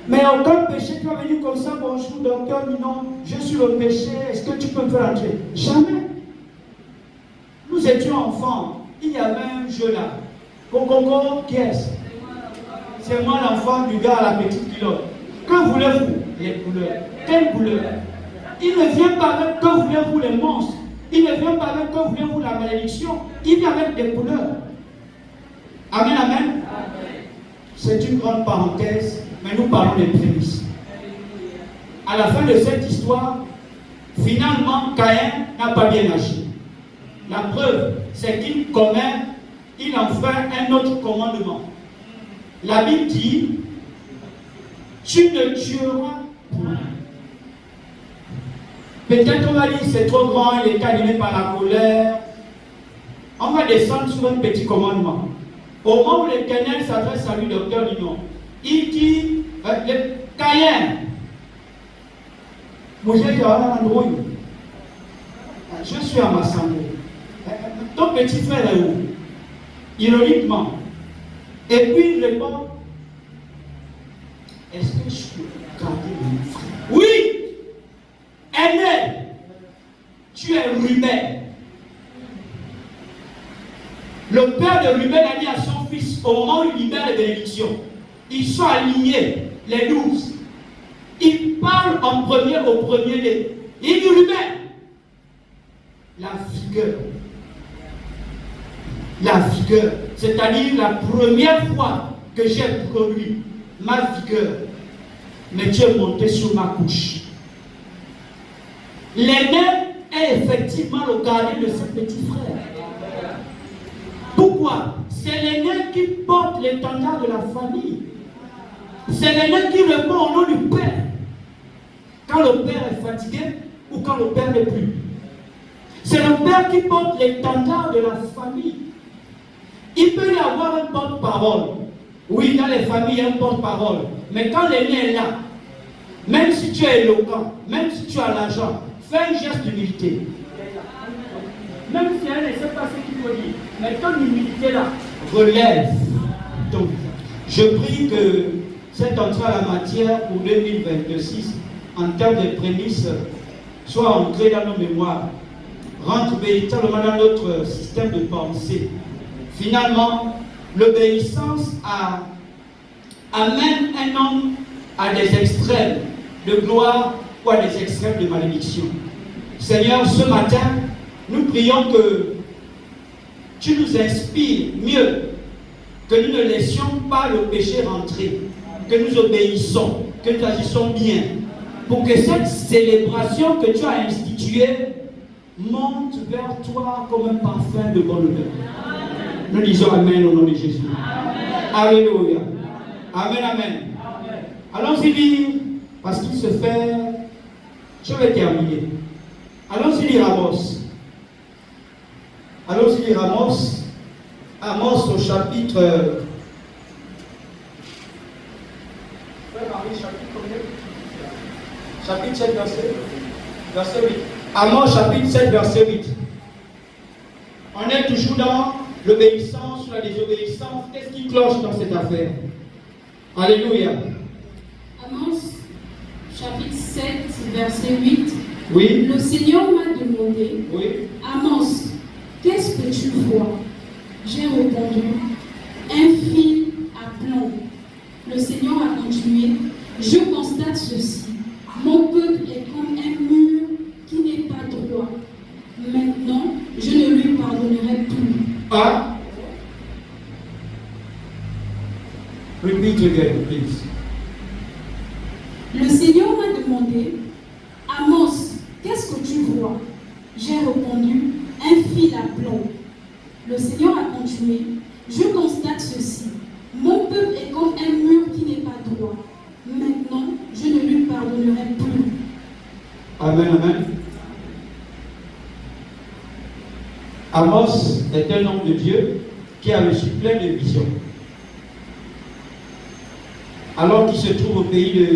Mais aucun péché qui va venir comme ça, bonjour docteur, non, je suis le péché, est-ce que tu peux me faire entrer? Jamais. Nous étions enfants, il y avait un jeu là. Coco, qui est-ce? C'est moi l'enfant du gars à la petite culotte. Que voulez-vous? Les couleurs. Quelles couleurs? Il ne vient pas avec que voulez-vous les monstres. Il ne vient pas avec que voulez-vous la malédiction. Il vient avec des couleurs. Amen, amen. C'est une grande parenthèse, mais nous parlons des prémices. À la fin de cette histoire, finalement, Caïn n'a pas bien agi. La preuve, c'est qu'il commet, il en fait un autre commandement. La Bible dit, tu ne tueras point. Peut-être on va dire c'est trop grand, il est animé par la colère. On va descendre sur un petit commandement. Au moment où l'Éternel s'adresse à lui, docteur Lino, il dit, Caïn, je suis à ma assemblée. Ton petit frère est où? Ironiquement. Et puis il répond, est-ce que je peux garder mon frère? Oui! Aîné, tu es Ruben. Le père de Ruben a dit à son fils, au moment où il libère les bénédictions, ils sont alignés, les 12. Il parle en premier au premier-né. Il dit Ruben, la vigueur, c'est-à-dire la première fois que j'ai produit ma vigueur, mais tu es monté sur ma couche. L'aîné est effectivement le gardien de ce petit frère. Pourquoi? C'est l'aîné qui porte l'étendard de la famille. C'est l'aîné qui répond au nom du père. Quand le père est fatigué ou quand le père n'est plus. C'est le père qui porte l'étendard de la famille. Il peut y avoir un porte-parole. Oui, dans les familles, il y a un porte-parole. Mais quand l'aîné est là, même si tu es éloquent, même si tu as l'argent, fais un geste d'humilité. Même si elle ne sait pas ce qu'il faut dire, mais ton humilité là, relève ton visage. Je prie que cette entrée à la matière pour 2026, en termes de prémices, soit entrée dans nos mémoires, rentre véritablement dans notre système de pensée. Finalement, l'obéissance amène un homme à des extrêmes de gloire ou à des extrêmes de malédiction. Seigneur, ce matin, nous prions que tu nous inspires mieux, que nous ne laissions pas le péché rentrer, que nous obéissons, que nous agissons bien, pour que cette célébration que tu as instituée monte vers toi comme un parfum de bonne odeur. Nous disons Amen au nom de Jésus. Amen. Alléluia. Amen, amen. Allons-y lire, parce qu'il se fait. Je vais terminer. Allons-y lire Amos. Allons-y lire Amos. Amos au chapitre. Chapitre 7, verset 8. Amos, chapitre 7, verset 8. On est toujours dans l'obéissance ou la désobéissance. Qu'est-ce qui cloche dans cette affaire? Alléluia. Amos, chapitre 7, verset 8. Oui. Le Seigneur m'a demandé, Oui. Amos, qu'est-ce que tu vois? J'ai répondu, un fil à plomb. Le Seigneur a continué, je constate ceci. Mon peuple est comme un mur qui n'est pas droit. Maintenant, je ne lui pardonnerai plus. Ah. Repeat again, please. Le Seigneur m'a demandé, Amos, qu'est-ce que tu vois? J'ai répondu, un fil à plomb. Le Seigneur a continué, je constate ceci. Mon peuple est comme un mur qui n'est pas droit. Maintenant, je ne lui pardonnerai plus. Amen, amen. Amos est un homme de Dieu qui a reçu plein de visions. alors qu'il se trouve au pays de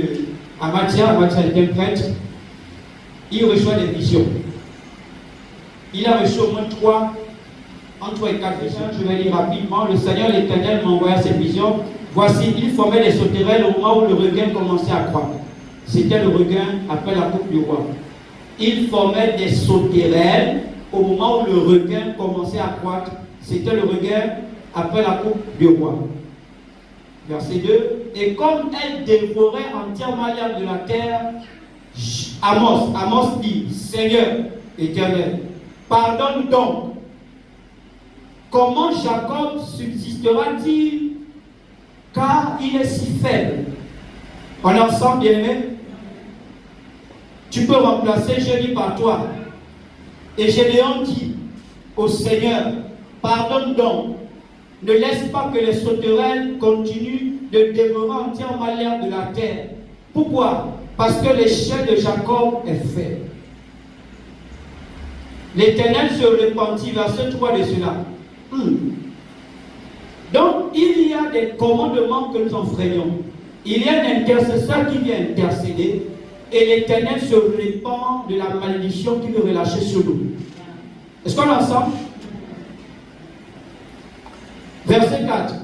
Amatia. Amatia est un prêtre. Il reçoit des visions. Il a reçu au moins 3 et 4 visions. Je vais lire rapidement. Le Seigneur l'Éternel m'a envoyé cette vision. Voici, il formait des sauterelles au moment où le regain commençait à croître. C'était le regain après la coupe du roi. Il formait des sauterelles au moment où le regain commençait à croître. C'était le regain après la coupe du roi. Verset 2. Et comme elle dévorait entièrement l'herbe de la terre, Amos dit, Seigneur Éternel, pardonne donc. Comment Jacob subsistera-t-il, car il est si faible? On est ensemble, bien-aimés? Tu peux remplacer Jérémie par toi. Et Gédéon dit au Seigneur, pardonne donc. Ne laisse pas que les sauterelles continuent de dévorer entièrement l'herbe de la terre. Pourquoi? Parce que l'échelle de Jacob est faible. L'Éternel se repentit, verset 3 de cela. Donc, il y a des commandements que nous enfreignons. Il y a un intercesseur qui vient intercéder et l'Éternel se répand de la malédiction qui veut relâcher sur nous. Est-ce qu'on est ensemble? Verset 4.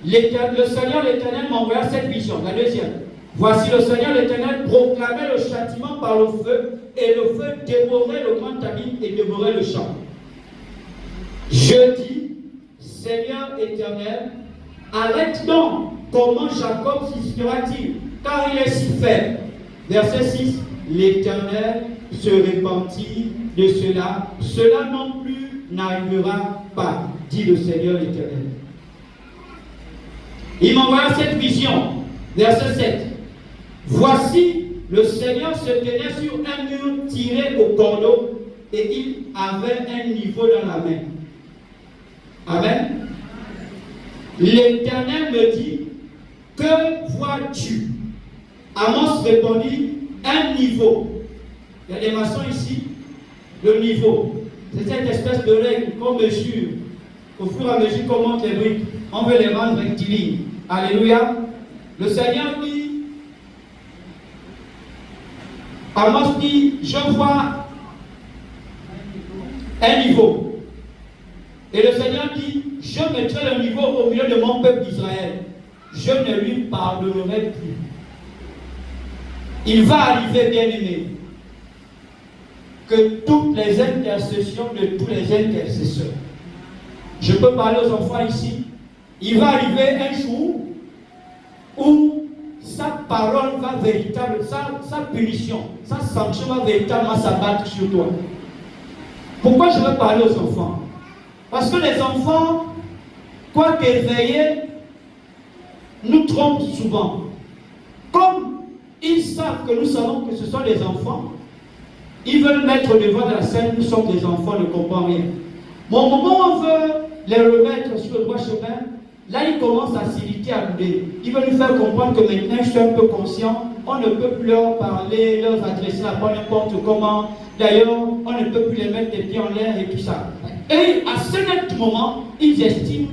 Le Seigneur l'Éternel m'envoya cette vision, la deuxième. Voici le Seigneur l'Éternel proclamait le châtiment par le feu, et le feu dévorait le grand abîme et dévorait le champ. Je dis, Seigneur Éternel, arrête donc, comment Jacob subsistera-t-il, car il est si faible. Verset 6, l'Éternel se repentit de cela, cela non plus n'arrivera pas, dit le Seigneur l'Éternel. Il m'envoya cette vision, verset 7. Voici, le Seigneur se tenait sur un mur tiré au cordeau et il avait un niveau dans la main. Amen. L'Éternel me dit, que vois-tu? Amos répondit, un niveau. Il y a des maçons ici. Le niveau, c'est cette espèce de règle qu'on mesure. Au fur et à mesure qu'on monte les briques, on veut les rendre rectilignes. Alléluia. Le Seigneur dit, Amos dit, je vois un niveau. Et le Seigneur dit, je mettrai le niveau au milieu de mon peuple d'Israël. Je ne lui pardonnerai plus. Il va arriver, bien-aimé, que toutes les intercessions de tous les intercesseurs, je peux parler aux enfants ici, il va arriver un jour où sa parole va véritablement, sa punition, sa sanction va véritablement s'abattre sur toi. Pourquoi je veux parler aux enfants? Parce que les enfants, quoi qu'éveillés, nous trompent souvent. Comme ils savent que nous savons que ce sont des enfants, ils veulent mettre devant la scène, nous sommes des enfants, ne comprennent rien. Mais au moment où on veut les remettre sur le droit chemin, là ils commencent à s'irriter, à bouder. Ils veulent nous faire comprendre que maintenant je suis un peu conscient, on ne peut plus leur parler, leur adresser la parole n'importe comment. D'ailleurs, on ne peut plus les mettre les pieds en l'air et tout ça. Et à ce net moment, ils estiment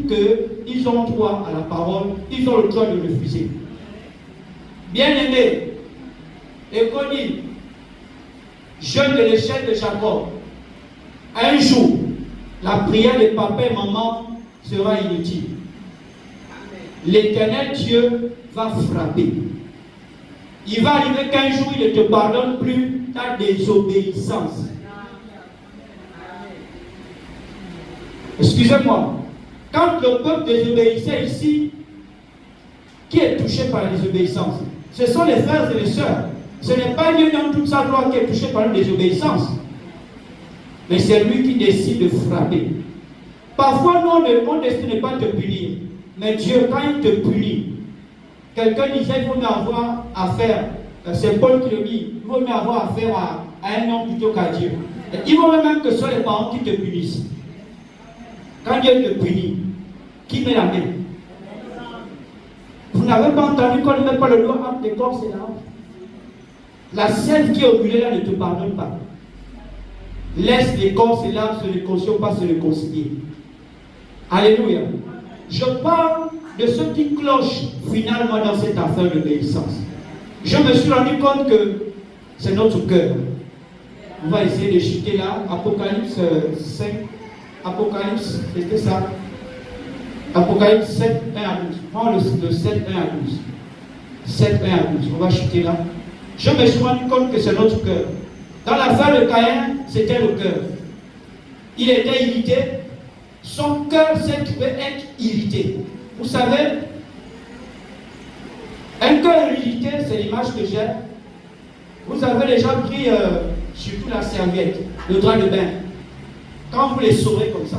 qu'ils ont droit à la parole, ils ont le droit de refuser. Bien-aimés, écoutez, jeune de l'échelle de Jacob, un jour, la prière de papa et maman sera inutile. L'Éternel Dieu va frapper. Il va arriver qu'un jour, il ne te pardonne plus ta désobéissance. Excusez-moi, quand le peuple désobéissait ici, qui est touché par la désobéissance? Ce sont les frères et les sœurs. Ce n'est pas Dieu dans toute sa gloire qui est touché par la désobéissance. Mais c'est lui qui décide de frapper. Parfois, nous, on décide de ne pas te punir. Mais Dieu, quand il te punit, quelqu'un disait qu'il vaut mieux avoir affaire, c'est Paul qui le dit, il vaut mieux avoir affaire à un homme plutôt qu'à Dieu. Il vaut même que ce soit les parents qui te punissent. Quand Dieu te punit, qui met la main? Vous n'avez pas entendu qu'on ne met pas le doigt entre les corps et la hanche? La scène qui est au milieu là ne te pardonne pas. Laisse les corps et l'âme se réconcilier ou pas se réconcilier. Alléluia. Je parle de ce qui cloche finalement dans cette affaire d'obéissance. Je me suis rendu compte que c'est notre cœur. On va essayer de chuter là. Apocalypse 5. Apocalypse, c'était ça. Apocalypse 7, 1 à 12. Prends le 7, 1 à 12. 7, 1 à 12. On va chuter là. Je me suis rendu compte que c'est notre cœur. Dans l'affaire de Caïn, c'était le cœur. Il était irrité. Son cœur s'est trouvé être irrité. Vous savez, un cœur irrité, c'est l'image que j'ai. Vous avez les gens qui, surtout la serviette, le drap de bain, quand vous les saurez comme ça,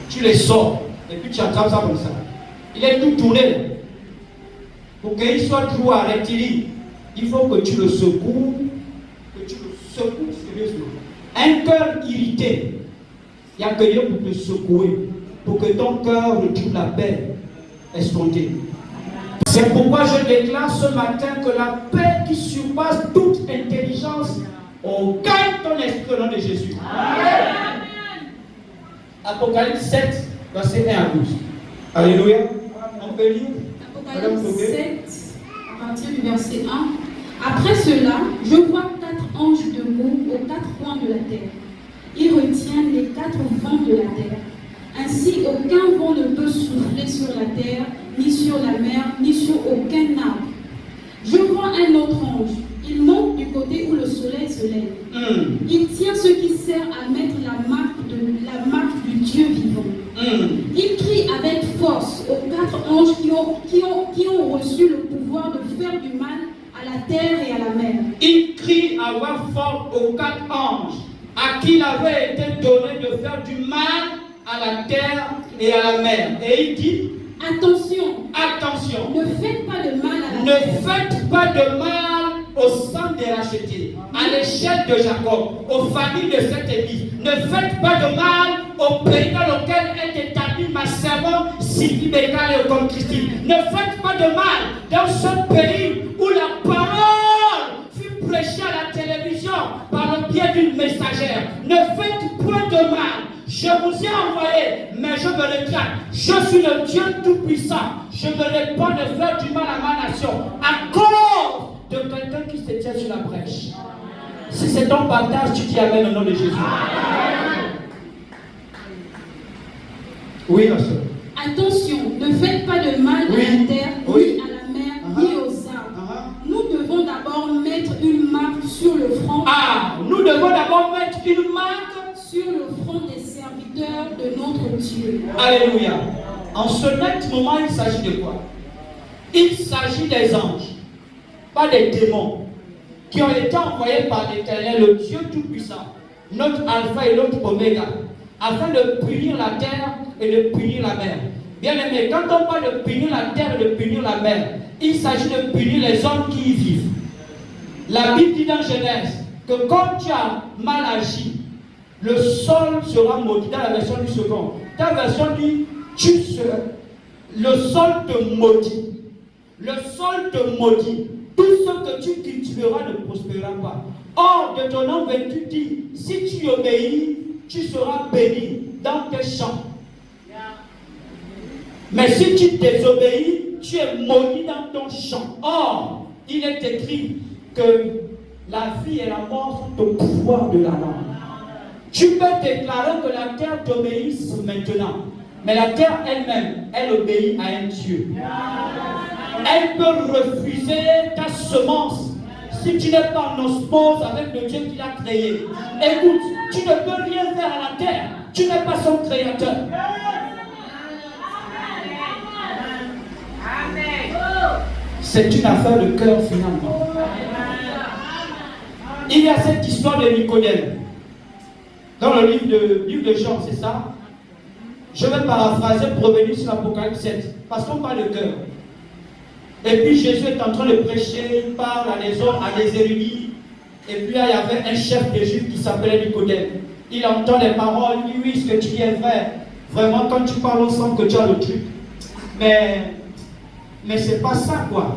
tu les sors et puis tu attrapes ça comme ça. Il est tout tourné. Pour qu'il soit toujours arrêté, il faut que tu le secoues, sérieusement. Un cœur irrité, il y a que Dieu pour te secouer, pour que ton cœur retrouve la paix escomptée. C'est pourquoi je déclare ce matin que la paix qui surpasse toute intelligence gagne ton esprit au nom de Jésus. Amen. Apocalypse 7, verset 1 à 12. Alléluia. On peut lire. Apocalypse 7, à partir du verset 1. Après cela, je vois 4 anges debout aux 4 coins de la terre. Ils retiennent les 4 vents de la terre. Ainsi, aucun vent ne peut souffler sur la terre, ni sur la mer, ni sur aucun arbre. Je vois un autre ange. Il monte du côté où le soleil se lève. Il tient ce qui sert à mettre la marque du Dieu vivant. Il crie avec force aux 4 anges qui ont reçu le pouvoir de faire du mal à la terre et à la mer. Il crie à voix forte aux 4 anges à qui il avait été donné de faire du mal à la terre et à la mer. Et il dit, attention, attention, ne faites pas de mal à la ne terre. faites pas de mal au sang des rachetés, à l'échelle de Jacob, aux familles de cette église. Ne faites pas de mal au pays dans lequel est établie ma servante Sylvie Bécale et comme Christine. Ne faites pas de mal dans ce pays où la parole fut prêchée à la télévision par le biais d'une messagère. Ne faites point de mal. Je vous ai envoyé, mais je me rétracte. Je suis le Dieu Tout-Puissant. Je ne me répands de faire du mal à ma nation à cause de quelqu'un qui se tient sur la brèche. Si c'est ton partage, tu dis Amen au nom de Jésus. Oui, ma soeur. Attention, ne faites pas de mal à la terre, oui, ni à la mer, ni aux arbres. Nous devons d'abord mettre une marque sur le front. Nous devons d'abord mettre une marque sur le front des serviteurs de notre Dieu. Alléluia. En ce net moment, il s'agit de quoi? Il s'agit des anges, pas des démons, qui ont été envoyés par l'Éternel, le Dieu Tout-Puissant, notre Alpha et notre Oméga, afin de punir la terre et de punir la mer. Bien aimé, quand on parle de punir la terre et de punir la mer, il s'agit de punir les hommes qui y vivent. La Bible dit dans Genèse que quand tu as mal agi, le sol sera maudit. Dans la version du second, ta version dit le sol te maudit. Le sol te maudit. Tout ce que tu cultiveras ne prospérera pas. Or, Deutéronome 28 dit, si tu obéis, tu seras béni dans tes champs. Mais si tu désobéis, tu es maudit dans ton champ. Or, il est écrit que la vie et la mort sont au pouvoir de la langue. Tu peux déclarer que la terre t'obéisse maintenant. Mais la terre elle-même, elle obéit à un Dieu. Elle peut refuser ta semence si tu n'es pas en osmose avec le Dieu qui l'a créé. Écoute, tu ne peux rien faire à la terre. Tu n'es pas son créateur. C'est une affaire de cœur finalement. Il y a cette histoire de Nicodème. Dans le livre de Jean, c'est ça? Je vais paraphraser pour revenir sur l'Apocalypse 7. Parce qu'on parle de cœur. Et puis Jésus est en train de prêcher, il parle à des hommes, à des érudits. Et puis là, il y avait un chef des Juifs qui s'appelait Nicodème. Il entend les paroles, il dit oui, ce que tu dis est vrai. Vraiment, quand tu parles, on sent que tu as le truc. Mais c'est pas ça, quoi.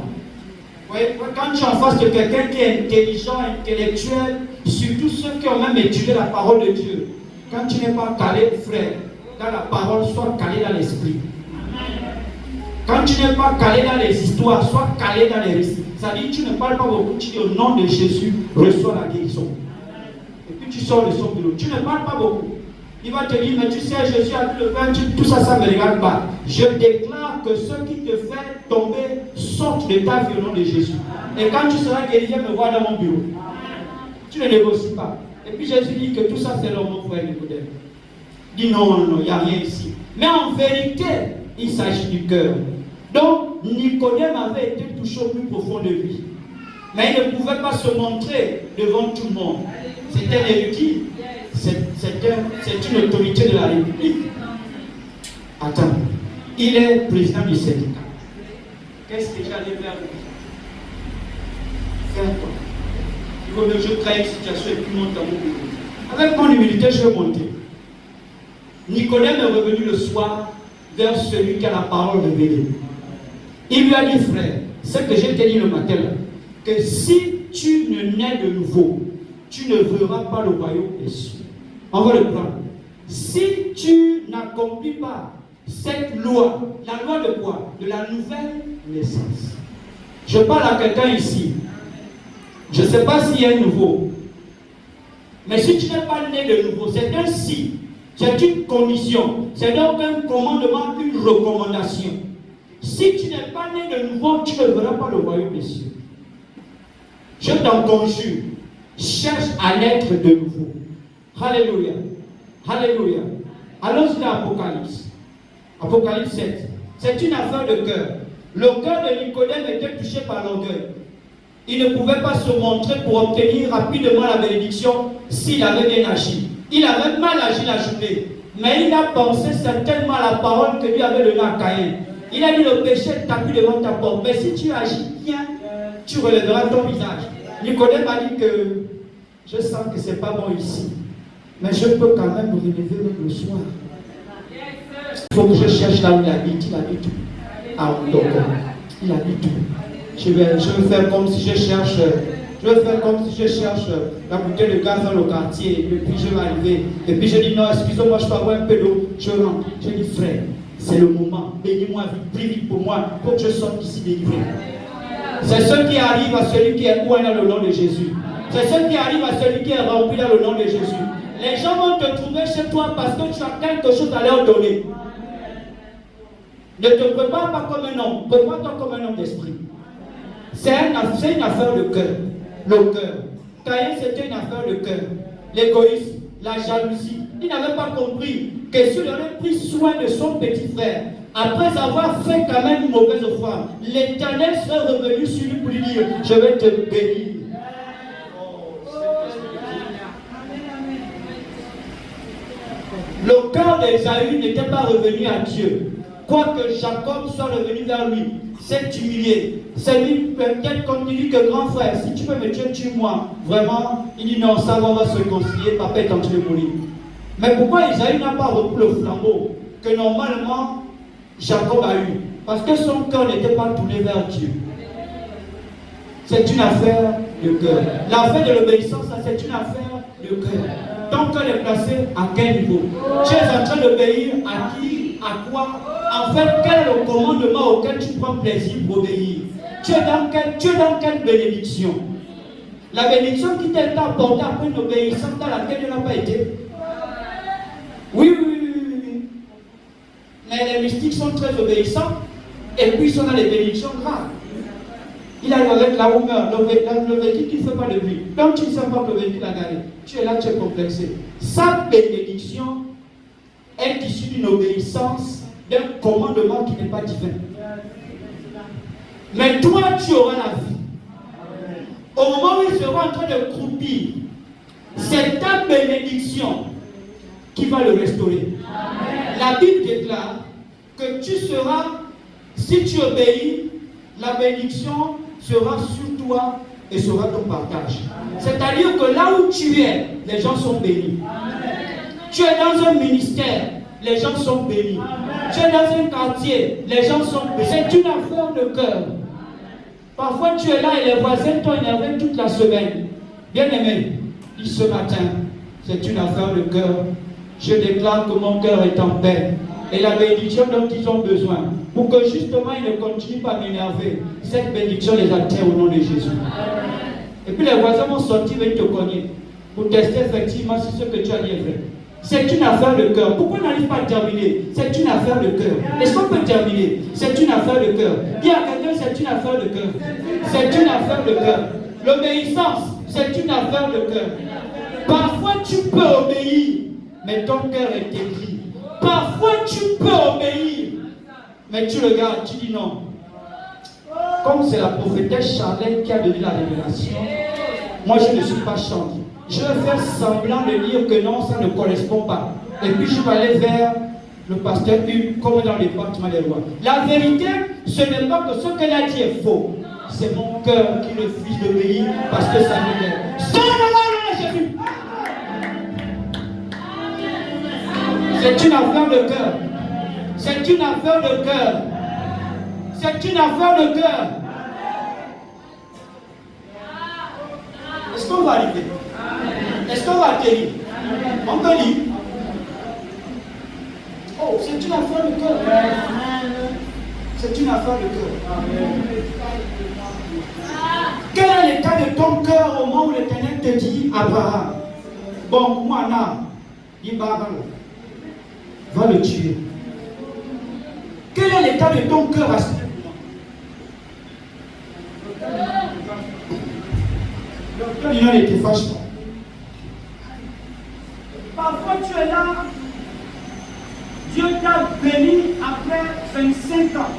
Quand tu es en face de quelqu'un qui est intelligent, intellectuel, surtout ceux qui ont même étudié la parole de Dieu, quand tu n'es pas calé, frère, dans la parole, sois calé dans l'esprit. Quand tu n'es pas calé dans les histoires, sois calé dans les récits. Ça dit, tu ne parles pas beaucoup, tu dis au nom de Jésus, reçois la guérison. Et puis tu sors de son bureau. Tu ne parles pas beaucoup. Il va te dire, mais tu sais, Jésus a dit le pain, tout ça, ça ne me regarde pas. Je déclare que ceux qui te font tomber sortent de ta vie au nom de Jésus. Et quand tu seras guéri, viens me voir dans mon bureau. Tu ne négocies pas. Et puis Jésus dit que tout ça, c'est l'homme, mon frère Nicodème. Dis non, non, il n'y a rien ici. Mais en vérité, il s'agit du cœur. Donc, Nicodème avait été touché au plus profond de lui. Mais il ne pouvait pas se montrer devant tout le monde. C'est un érudit. C'est une autorité de la République. Attends, il est président du syndicat. Qu'est-ce que j'allais faire avec lui? Faire quoi? Il faut que je crée une situation et puis monte dans mon bureau. Avec mon humilité, je vais monter. Nicodème est revenu le soir vers celui qui a la parole révélée. Il lui a dit, frère, ce que j'ai te dit le matin là, que si tu ne nais de nouveau, tu ne verras pas le royaume des cieux. On va le prendre. Si tu n'accomplis pas cette loi, la loi de quoi? De la nouvelle naissance. Je parle à quelqu'un ici. Je ne sais pas s'il y a un nouveau. Mais si tu n'es pas né de nouveau, c'est un si. C'est une condition. C'est donc un commandement, une recommandation. Si tu n'es pas né de nouveau, tu ne verras pas le royaume des cieux. Je t'en conjure. Cherche à naître de nouveau. Alléluia. Alléluia. Allons-y dans Apocalypse. Apocalypse 7. C'est une affaire de cœur. Le cœur de Nicodème était touché par l'orgueil. Il ne pouvait pas se montrer pour obtenir rapidement la bénédiction s'il avait bien agi. Il avait mal agi la journée. Mais il a pensé certainement à la parole que lui avait donnée à Caïn. Il a dit le péché est tapis devant ta porte. Mais si tu agis bien, tu relèveras ton visage. Nicodème a dit que je sens que ce n'est pas bon ici. Mais je peux quand même me relever le soir. Il faut que je cherche là où il habite. Il habite tout. À Ondoko. Il habite tout. Je vais faire comme si je cherche. Je vais faire comme si je cherche la bouteille de gaz dans le quartier. Et puis je vais arriver. Et puis je dis non, excusez-moi, je peux avoir un peu d'eau. Je rentre. Je dis frère, c'est le moment. Bénis-moi vite, plus vite pour moi, pour que je sorte d'ici délivré. C'est ce qui arrive à celui qui est oué dans le nom de Jésus. C'est ce qui arrive à celui qui est rempli dans le nom de Jésus. Les gens vont te trouver chez toi parce que tu as quelque chose à leur donner. Ne te prépare pas comme un homme, prépare-toi comme un homme d'esprit. C'est une affaire de cœur. Le cœur. Caïn, c'était une affaire de cœur. L'égoïsme, la jalousie. Il n'avait pas compris que s'il aurait pris soin de son petit frère, après avoir fait quand même une mauvaise foi, l'Éternel serait revenu sur lui pour lui dire, je vais te bénir. Le cœur d'Ésaü n'était pas revenu à Dieu. Quoique Jacob soit revenu vers lui, s'est humilié. C'est lui peut-être comme il dit que grand frère, si tu peux me tuer, tue-moi. Vraiment, il dit non, ça on va se réconcilier, papa est en train de mourir. Mais pourquoi Ésaü n'a pas repris le flambeau que normalement Jacob a eu? Parce que son cœur n'était pas tourné vers Dieu. C'est une affaire de cœur. L'affaire de l'obéissance, c'est une affaire de cœur. Ton cœur est placé à quel niveau? Tu es en train d'obéir à qui? À quoi? En fait, quel est le commandement auquel tu prends plaisir pour obéir? Tu es dans quelle bénédiction? La bénédiction qui t'a été apportée après une obéissance dans laquelle tu n'as pas été? Oui. Mais les mystiques sont très obéissants et puis ils sont dans les bénédictions graves. Il arrive avec la rumeur, le véhicule qui ne fait pas de bruit. Donc tu ne sais pas que le véhicule a gagné. Tu es là, tu es complexé. Sa bénédiction est issue d'une obéissance, d'un commandement qui n'est pas divin. Mais toi, tu auras la vie. Au moment où il sera en train de croupir, c'est ta bénédiction qui va le restaurer. Amen. La Bible déclare que tu seras, si tu obéis, la bénédiction sera sur toi et sera ton partage. C'est-à-dire que là où tu es, les gens sont bénis. Amen. Tu es dans un ministère, les gens sont bénis. Amen. Tu es dans un quartier, les gens sont bénis. C'est une affaire de cœur. Parfois tu es là et les voisins t'ont énervé toute la semaine. Bien aimé, dis ce matin, c'est une affaire de cœur. je déclare que mon cœur est en paix. Et la bénédiction dont ils ont besoin, pour que justement ils ne continuent pas à m'énerver, cette bénédiction les attire au nom de Jésus. Et puis les voisins vont sortir et te connaître pour tester effectivement si ce que tu as dit est vrai. C'est une affaire de cœur. Pourquoi on n'arrive pas à terminer? C'est une affaire de cœur. Est-ce qu'on peut terminer? C'est une affaire de cœur. Dis à quelqu'un, c'est une affaire de cœur. C'est une affaire de cœur. L'obéissance, c'est une affaire de cœur. Parfois tu peux obéir, mais ton cœur est aigri. Parfois tu peux obéir, mais tu regardes, tu dis non. Comme c'est la prophétesse Charlène qui a donné la révélation, moi je ne suis pas chante. Je vais faire semblant de dire que non, ça ne correspond pas. Et puis je vais aller vers le pasteur Hugues, comme dans le département des lois. La vérité, ce n'est pas que ce qu'elle a dit est faux. C'est mon cœur qui refuse d'obéir parce que ça m'énerve. Sans le nom de Jésus. C'est une affaire de cœur. C'est une affaire de cœur. C'est une affaire de cœur. Est-ce qu'on va arriver? Est-ce qu'on va atterrir? On peut lire. Oh, c'est une affaire de cœur. C'est une affaire de cœur. Quel est l'état de ton cœur au moment où l'Éternel te dit, Abraham, bon, moi, là, dis va le tuer. Quel est l'état de ton cœur à ce moment? Il ne te fâche pas. Parfois tu es là, Dieu t'a béni après 25 ans.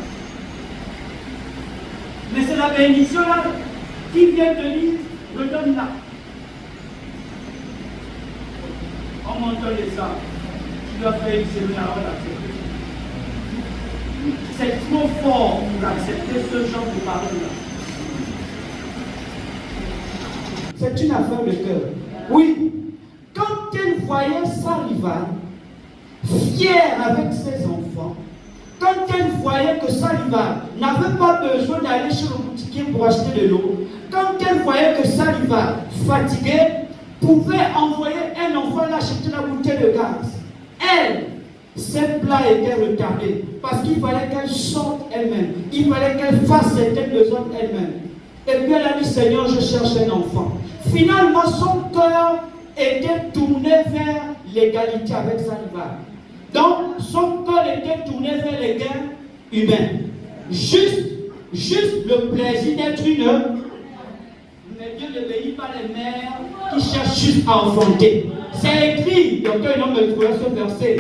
Mais c'est la bénédiction là qui vient te dire, redonne là. En montant les arbres, tu dois faire une semaine avant d'accepter. C'est trop fort pour accepter ce genre de parole-là. C'est une affaire de cœur. Oui. Quand elle voyait Saliva, fière avec ses enfants, quand elle voyait que Saliva n'avait pas besoin d'aller chez le boutiquier pour acheter de l'eau, quand elle voyait que Saliva, fatigué, pouvait envoyer un enfant l'acheter la bouteille de gaz, elle, ses plats étaient retardés parce qu'il fallait qu'elle sorte elle-même, il fallait qu'elle fasse certains besoins elle-même. Et puis elle a dit, Seigneur, je cherche un enfant. Finalement, son cœur était tourné vers l'égalité avec Saliva. Donc, son cœur était tourné vers les gains humains. Juste le plaisir d'être une. Mais Dieu ne bénit pas les mères qui cherchent juste à enfanter. C'est écrit, donc un homme me trouvait ce verset.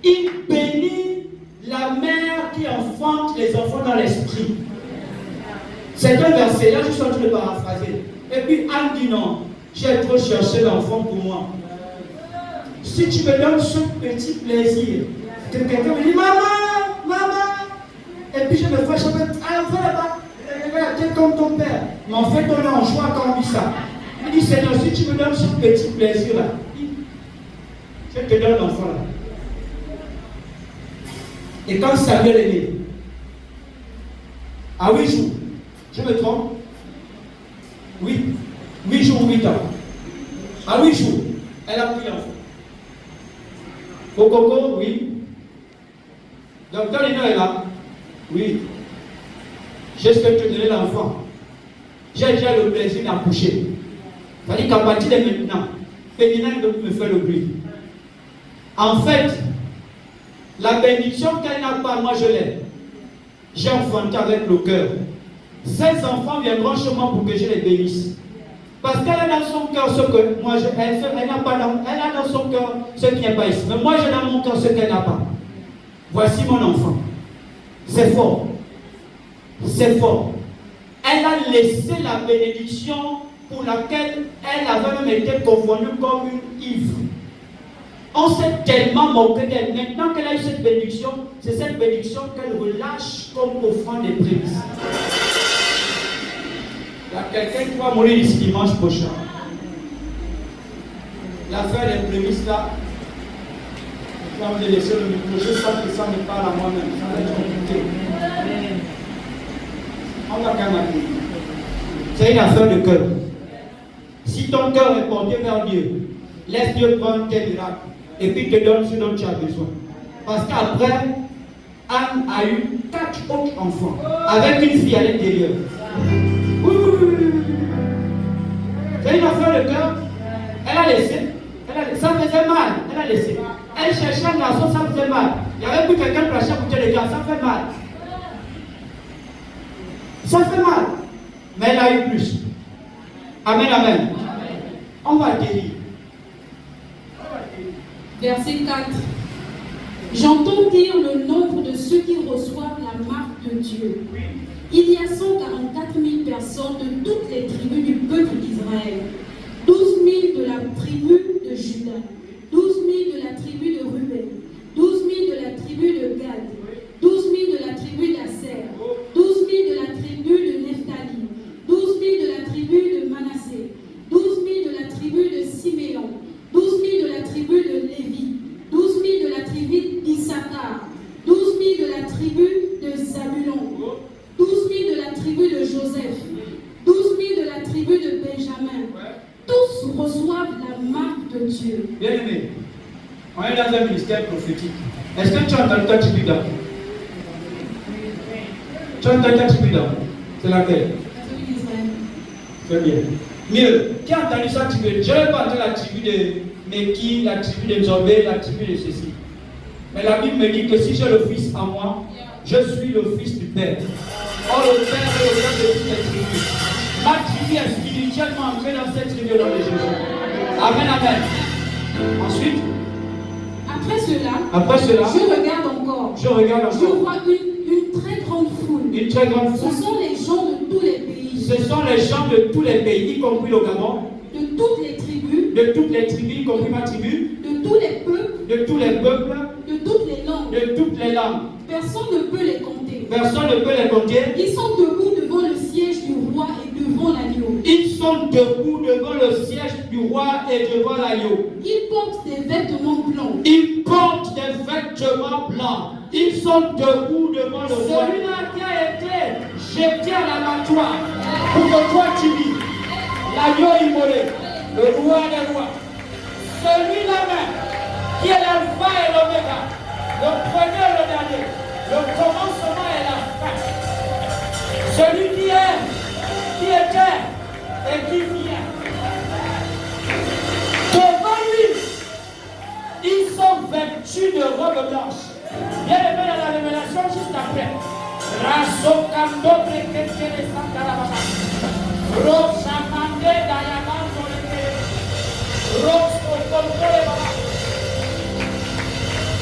Il bénit la mère qui enfante les enfants dans l'esprit. C'est un verset, là je suis en train de paraphraser. Et puis Anne dit non, j'ai trop cherché l'enfant pour moi. Si tu me donnes ce petit plaisir, que quelqu'un me dit maman, et puis je me fâche, je me dis, allons va là-bas, regarde, comme ton père. Mais en fait, on est en joie quand on dit ça. Il dit Seigneur, si tu me donnes ce petit plaisir-là, je te donne l'enfant là. Et quand Samuel est né, à 8 jours, je me trompe? Oui, 8 jours ou 8 ans. À 8 jours, elle a pris l'enfant. Coco, oui. Docteur Lino est là. Oui. J'espère te donner l'enfant. J'ai déjà le plaisir d'accoucher. C'est-à-dire qu'à partir de maintenant, féminin ne peut me faire le bruit. En fait, la bénédiction qu'elle n'a pas, moi je l'ai. J'ai enfanté avec le cœur. Ces enfants viendront chez moi pour que je les bénisse. Parce qu'elle a dans son cœur ce que moi je. Elle n'a pas dans, elle a dans son cœur ce qui n'est pas ici. Mais moi j'ai dans mon cœur ce qu'elle n'a pas. Voici mon enfant. C'est fort. C'est fort. Elle a laissé la bénédiction pour laquelle elle avait même été confondue comme une ivre. On s'est tellement moqué d'elle. Maintenant qu'elle a eu cette bénédiction, c'est cette bénédiction qu'elle relâche comme offrande des prémices. Il y a quelqu'un qui va mourir ici dimanche prochain. L'affaire des prémices là, je vais vous laisser le micro. Je sens que ça me parle à moi-même. Ça va être compliqué. On va quand même. C'est une affaire de cœur. Si ton cœur est porté vers Dieu, laisse Dieu prendre tes miracles. et puis te donne ce dont tu as besoin. Parce qu'après, Anne a eu 4 autres enfants avec une fille à l'intérieur. Oui. C'est une affaire de cœur. Elle a laissé. Ça faisait mal. Elle a laissé. Elle cherchait un garçon, ça faisait mal. Il n'y avait plus quelqu'un pour acheter pour les gars, ça fait mal. Ça fait mal. Mais elle a eu plus. Amen, amen. On va guérir. Verset 4. J'entends dire le nombre de ceux qui reçoivent la marque de Dieu. Il y a 144 000 personnes de toutes les tribus du peuple d'Israël. 12 000 de la tribu de Juda, 12 000 de la tribu de Ruben, 12 000 de la tribu de Gad, 12 000 de la tribu d'Asser, 12 000 de la tribu de Nephtali, 12 000 de la tribu de Manassé, 12 000 de la tribu de Siméon, 12 000 de la tribu de Lévi, 12 000 de la tribu d'Issachar, 12 000 de la tribu de Zabulon, 12 000 de la tribu de Joseph, 12 000 de la tribu de Benjamin. Tous reçoivent la marque de Dieu. Bien aimé, on est dans un ministère prophétique. Est-ce que tu as entendu ta tribu d'âme? Tu as entendu ta tribu d'âme? C'est laquelle? La tribu d'Israël. Très bien. Mieux, qui a entendu sa tribu? Je n'ai pas entendu la tribu de Meki, la tribu de Nzobé, la tribu de ceci. Mais la Bible me dit que si j'ai le Fils en moi, je suis le Fils du Père. Or, le Père est le Père de toutes les tribus. Ma tribu est spirituellement entrée dans cette tribu au nom de Jésus. Amen, amen. Ensuite, Après cela, je regarde encore. Je vois une très grande foule. Une très grande Ce foule. sont les gens de tous les pays. Ce sont les gens de tous les pays, y compris le Gabon. De toutes les tribus. De toutes les tribus, y compris ma tribu. De tous les peuples. De tous les peuples. De toutes les langues. De toutes les langues. Personne ne peut les compter. Personne ne peut les compter. Ils sont debout devant le siège du roi et devant l'agneau. Ils sont debout devant le siège du roi et devant l'agneau. Ils portent des vêtements blancs. Ils portent des vêtements blancs. Ils sont debout devant le roi. Celui-là qui a été jeté à l'abattoir pour que toi tu vis. L'agneau immolé, le roi des rois. Celui-là même qui est l'alpha et l'oméga, le premier et le dernier, le commencement et la fin. Celui qui est, qui était et qui vient. Devant lui, ils sont vêtus de robes blanches. Bien aimé dans la révélation juste après. Rasokando brekete santarababa. Rosamande dayamando lekere. Roskokolkole baba.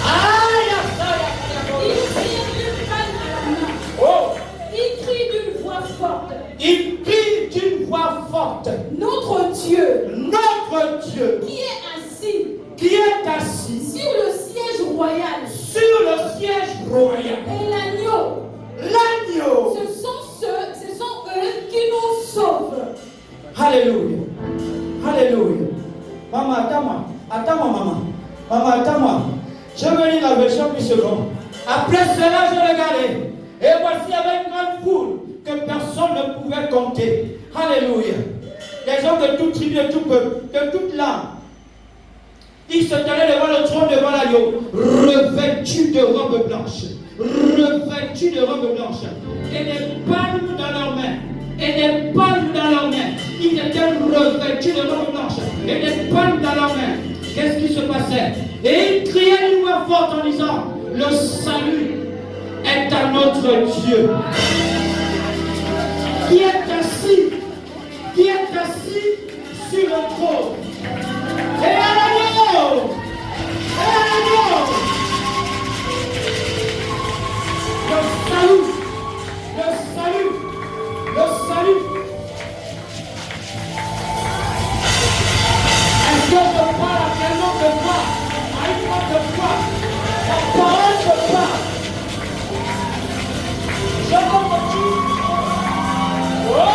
Aïe, Ils tirent une canne à la main. oh, Ils crient d'une voix forte. il crie d'une voix forte. Notre Dieu, qui est assis sur le siège royal, sur le siège royal. et l'agneau, L'agneau. ce sont eux qui nous sauvent. Alléluia. Alléluia. Maman, attends-moi. Attends-moi, maman. Maman, attends-moi. Je vais lire la version plus seconde. Après cela, je regardais. Et voici avec une grande foule que personne ne pouvait compter. Alléluia. Les gens de toute tribu, de tout peuple, de toute langue. Ils se tenaient devant le trône, devant l'agneau, revêtus de robes blanches. Revêtus de robes blanches. Et des palmes dans leurs mains. Et des palmes dans leurs mains. Ils étaient revêtus de robes blanches. Et des palmes dans leurs mains. Qu'est-ce qui se passait? Et ils criaient d'une voix forte en disant: le salut est à notre Dieu. Qui est assis sur le trône. Et à l'agneau. Et à l'agneau. Le salut. Le salut. Le salut. Est-ce que je parle à tellement de foi, à une fois de foi, la parole de foi. Je m'en motive. Oh!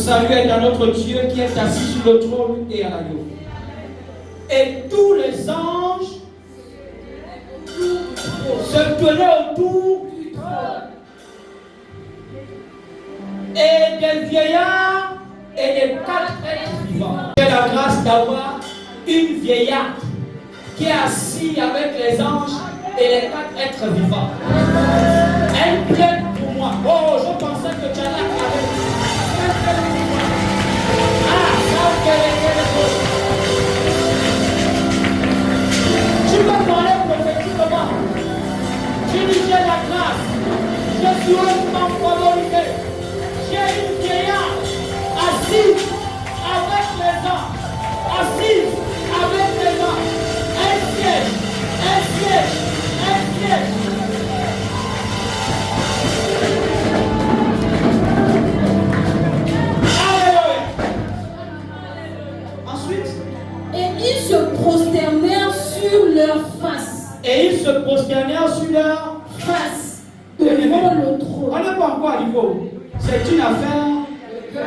salut est à notre Dieu qui est assis sur le trône et à l'agneau. Et tous les anges se tenaient autour du trône. Et des vieillards et des 4 êtres vivants. J'ai la grâce d'avoir une vieillarde qui est assise avec les anges et les 4 êtres vivants. Elle plaide pour moi. Oh, je pensais que tu allais avec moi. Ah, ça, tu peux parler prophétiquement. Tu dis j'ai la grâce. Je suis hautement favorisé. J'ai une vieillarde assise avec les anges. Assise avec les anges. Un siège. Un siège. Un siège. Et ils se prosternèrent sur leur face. Et ils se prosternèrent sur leur face devant le trône. On n'est pas encore arrivé. C'est une affaire de cœur.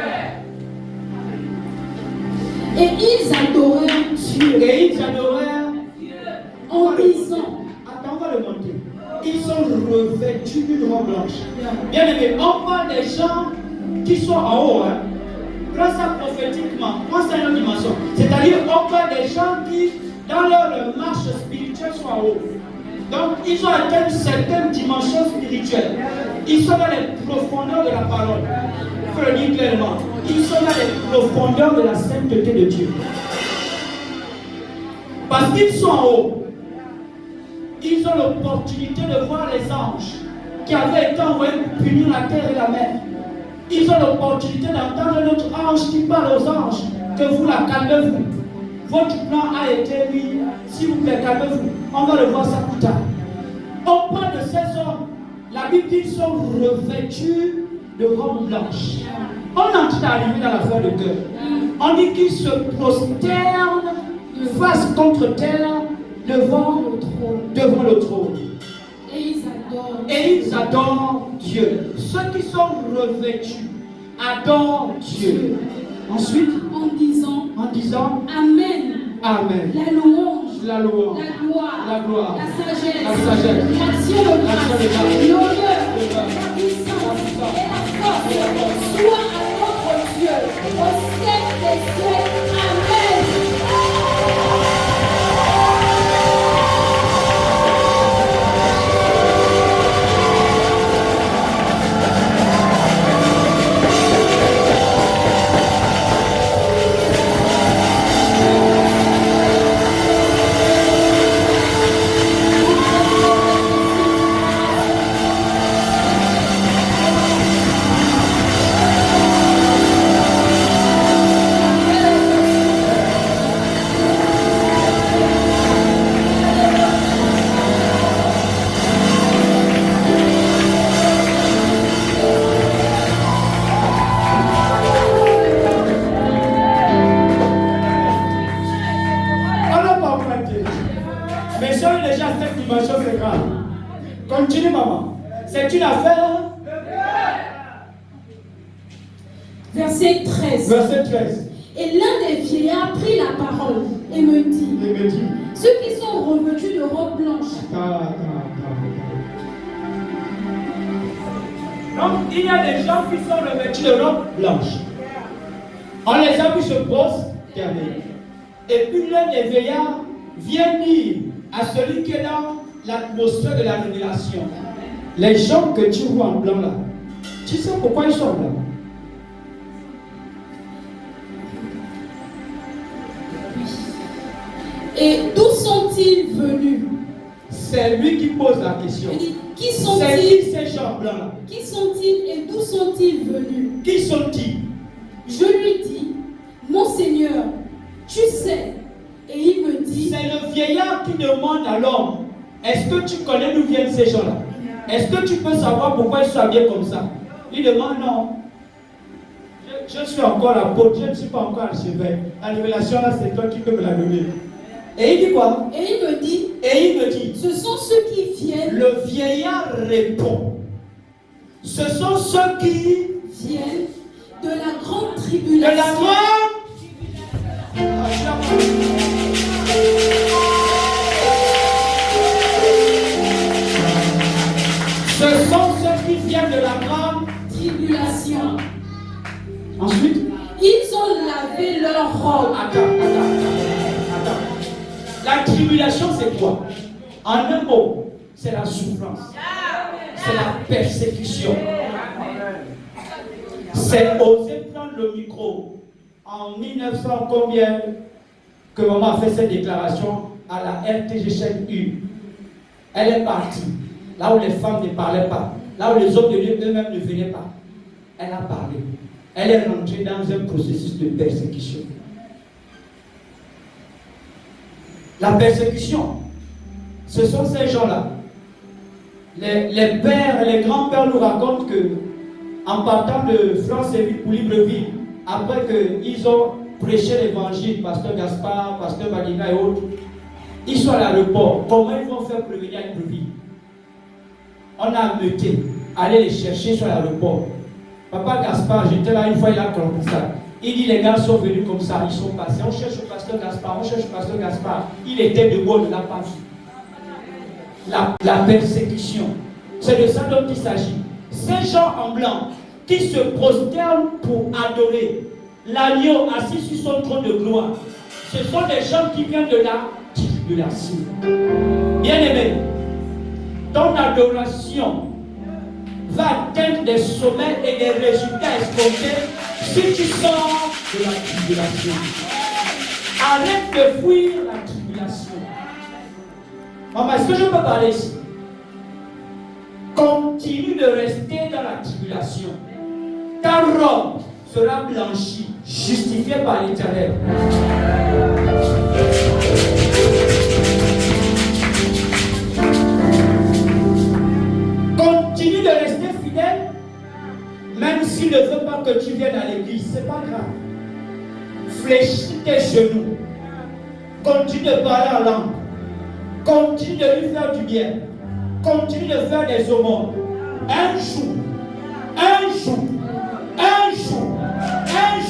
Et ils adorèrent Dieu. Et ils adorèrent Dieu en disant. Attends, on va le monter. Ils sont revêtus d'une robe blanche. Bien aimé, on parle des gens qui sont en haut. Hein. Prends ça prophétiquement. Prends ça une autre dimension. C'est-à-dire, on parle des gens qui, dans leur marche spirituelle, sont en haut. Donc, ils ont atteint une certaine dimension spirituelle. Ils sont dans les profondeurs de la parole. Il faut le dire clairement. Ils sont dans les profondeurs de la sainteté de Dieu. Parce qu'ils sont en haut. Ils ont l'opportunité de voir les anges qui avaient été envoyés pour punir la terre et la mer. Ils ont l'opportunité d'entendre notre ange qui parle aux anges que vous la calmez-vous. Votre plan a été mis. S'il vous plaît, calmez-vous. On va le voir ça plus tard. On parle de ces hommes. La Bible dit qu'ils sont revêtus de robes blanches. On est en train d'arriver dans l'affaire de cœur. On dit qu'ils se prosternent face contre terre devant le trône. Et ils adorent Dieu. Ceux qui sont revêtus adorent Dieu. Ensuite, en disant Amen. Amen. La louange, la gloire, la sagesse, l'action de grâce, l'honneur, la puissance et la force soit à notre Dieu au siècle des siècles. Amen. Continue, maman. C'est une affaire. Verset 13. Verset 13. Et l'un des vieillards prit la parole et me dit, ceux qui sont revêtus de robes blanches. Donc, il y a des gens qui sont revêtus de robes blanches. On les a vus se prosterner. Et puis l'un des vieillards vient dire à celui qui est dans l'atmosphère de la révélation, les gens que tu vois en blanc là, tu sais pourquoi ils sont blancs? Et d'où sont-ils venus? C'est lui qui pose la question. Qui sont-ils? C'est qui ces gens blancs là? Qui sont-ils et d'où sont-ils venus? Qui sont-ils? Je lui dis, mon Seigneur, tu sais. Et il me dit, c'est le vieillard qui demande à l'homme, est-ce que tu connais d'où viennent ces gens-là? Est-ce que tu peux savoir pourquoi ils sont habillés comme ça? Il demande non. Je suis encore l'apôtre, je ne suis pas encore archevêque. La révélation là, c'est toi qui peux me la donner. Et il dit quoi? Et il me dit, ce sont ceux qui viennent. Le vieillard répond, ce sont ceux qui viennent de la grande De tribulation. la grande. Ce sont ceux qui viennent de la grande Tribulation. Ensuite, Ils ont lavé leur robe. attends. La tribulation, c'est quoi? En un mot, c'est la souffrance. C'est la persécution. C'est oser prendre le micro en 1900 combien que maman a fait cette déclaration à la RTG chaîne 1. Elle est partie là où les femmes ne parlaient pas, là où les hommes de Dieu eux-mêmes ne venaient pas. Elle a parlé. Elle est rentrée dans un processus de persécution. La persécution, ce sont ces gens-là. Les pères et les grands-pères nous racontent que, en partant de France-Séville pour Libreville, après qu'ils ont prêché l'évangile, Pasteur Gaspard, Pasteur Badina et autres, ils sont à l'aéroport. Comment ils vont faire prévenir à Libreville? On a ameuté, aller les chercher sur l'aéroport. Papa Gaspard, j'étais là une fois, il a compris ça. Il dit les gars sont venus comme ça, ils sont passés. On cherche le Pasteur Gaspard, Il était debout, on ne l'a pas vu. La persécution, c'est de ça dont il s'agit. Ces gens en blanc qui se prosternent pour adorer l'agneau assis sur son trône de gloire, ce sont des gens qui viennent de la tribulation. Bien-aimé, ton adoration va atteindre des sommets et des résultats escomptés si tu sors de la tribulation. Arrête de fuir la tribulation. Maman, est-ce que je peux parler ici? Continue de rester dans la tribulation. Ta robe sera blanchie, justifiée par l'Éternel. Continue de rester fidèle, même s'il ne veut pas que tu viennes à l'église, c'est pas grave. Fléchis tes genoux. Continue de parler en langue. Continue de lui faire du bien. Continue de faire des aumônes. Un jour,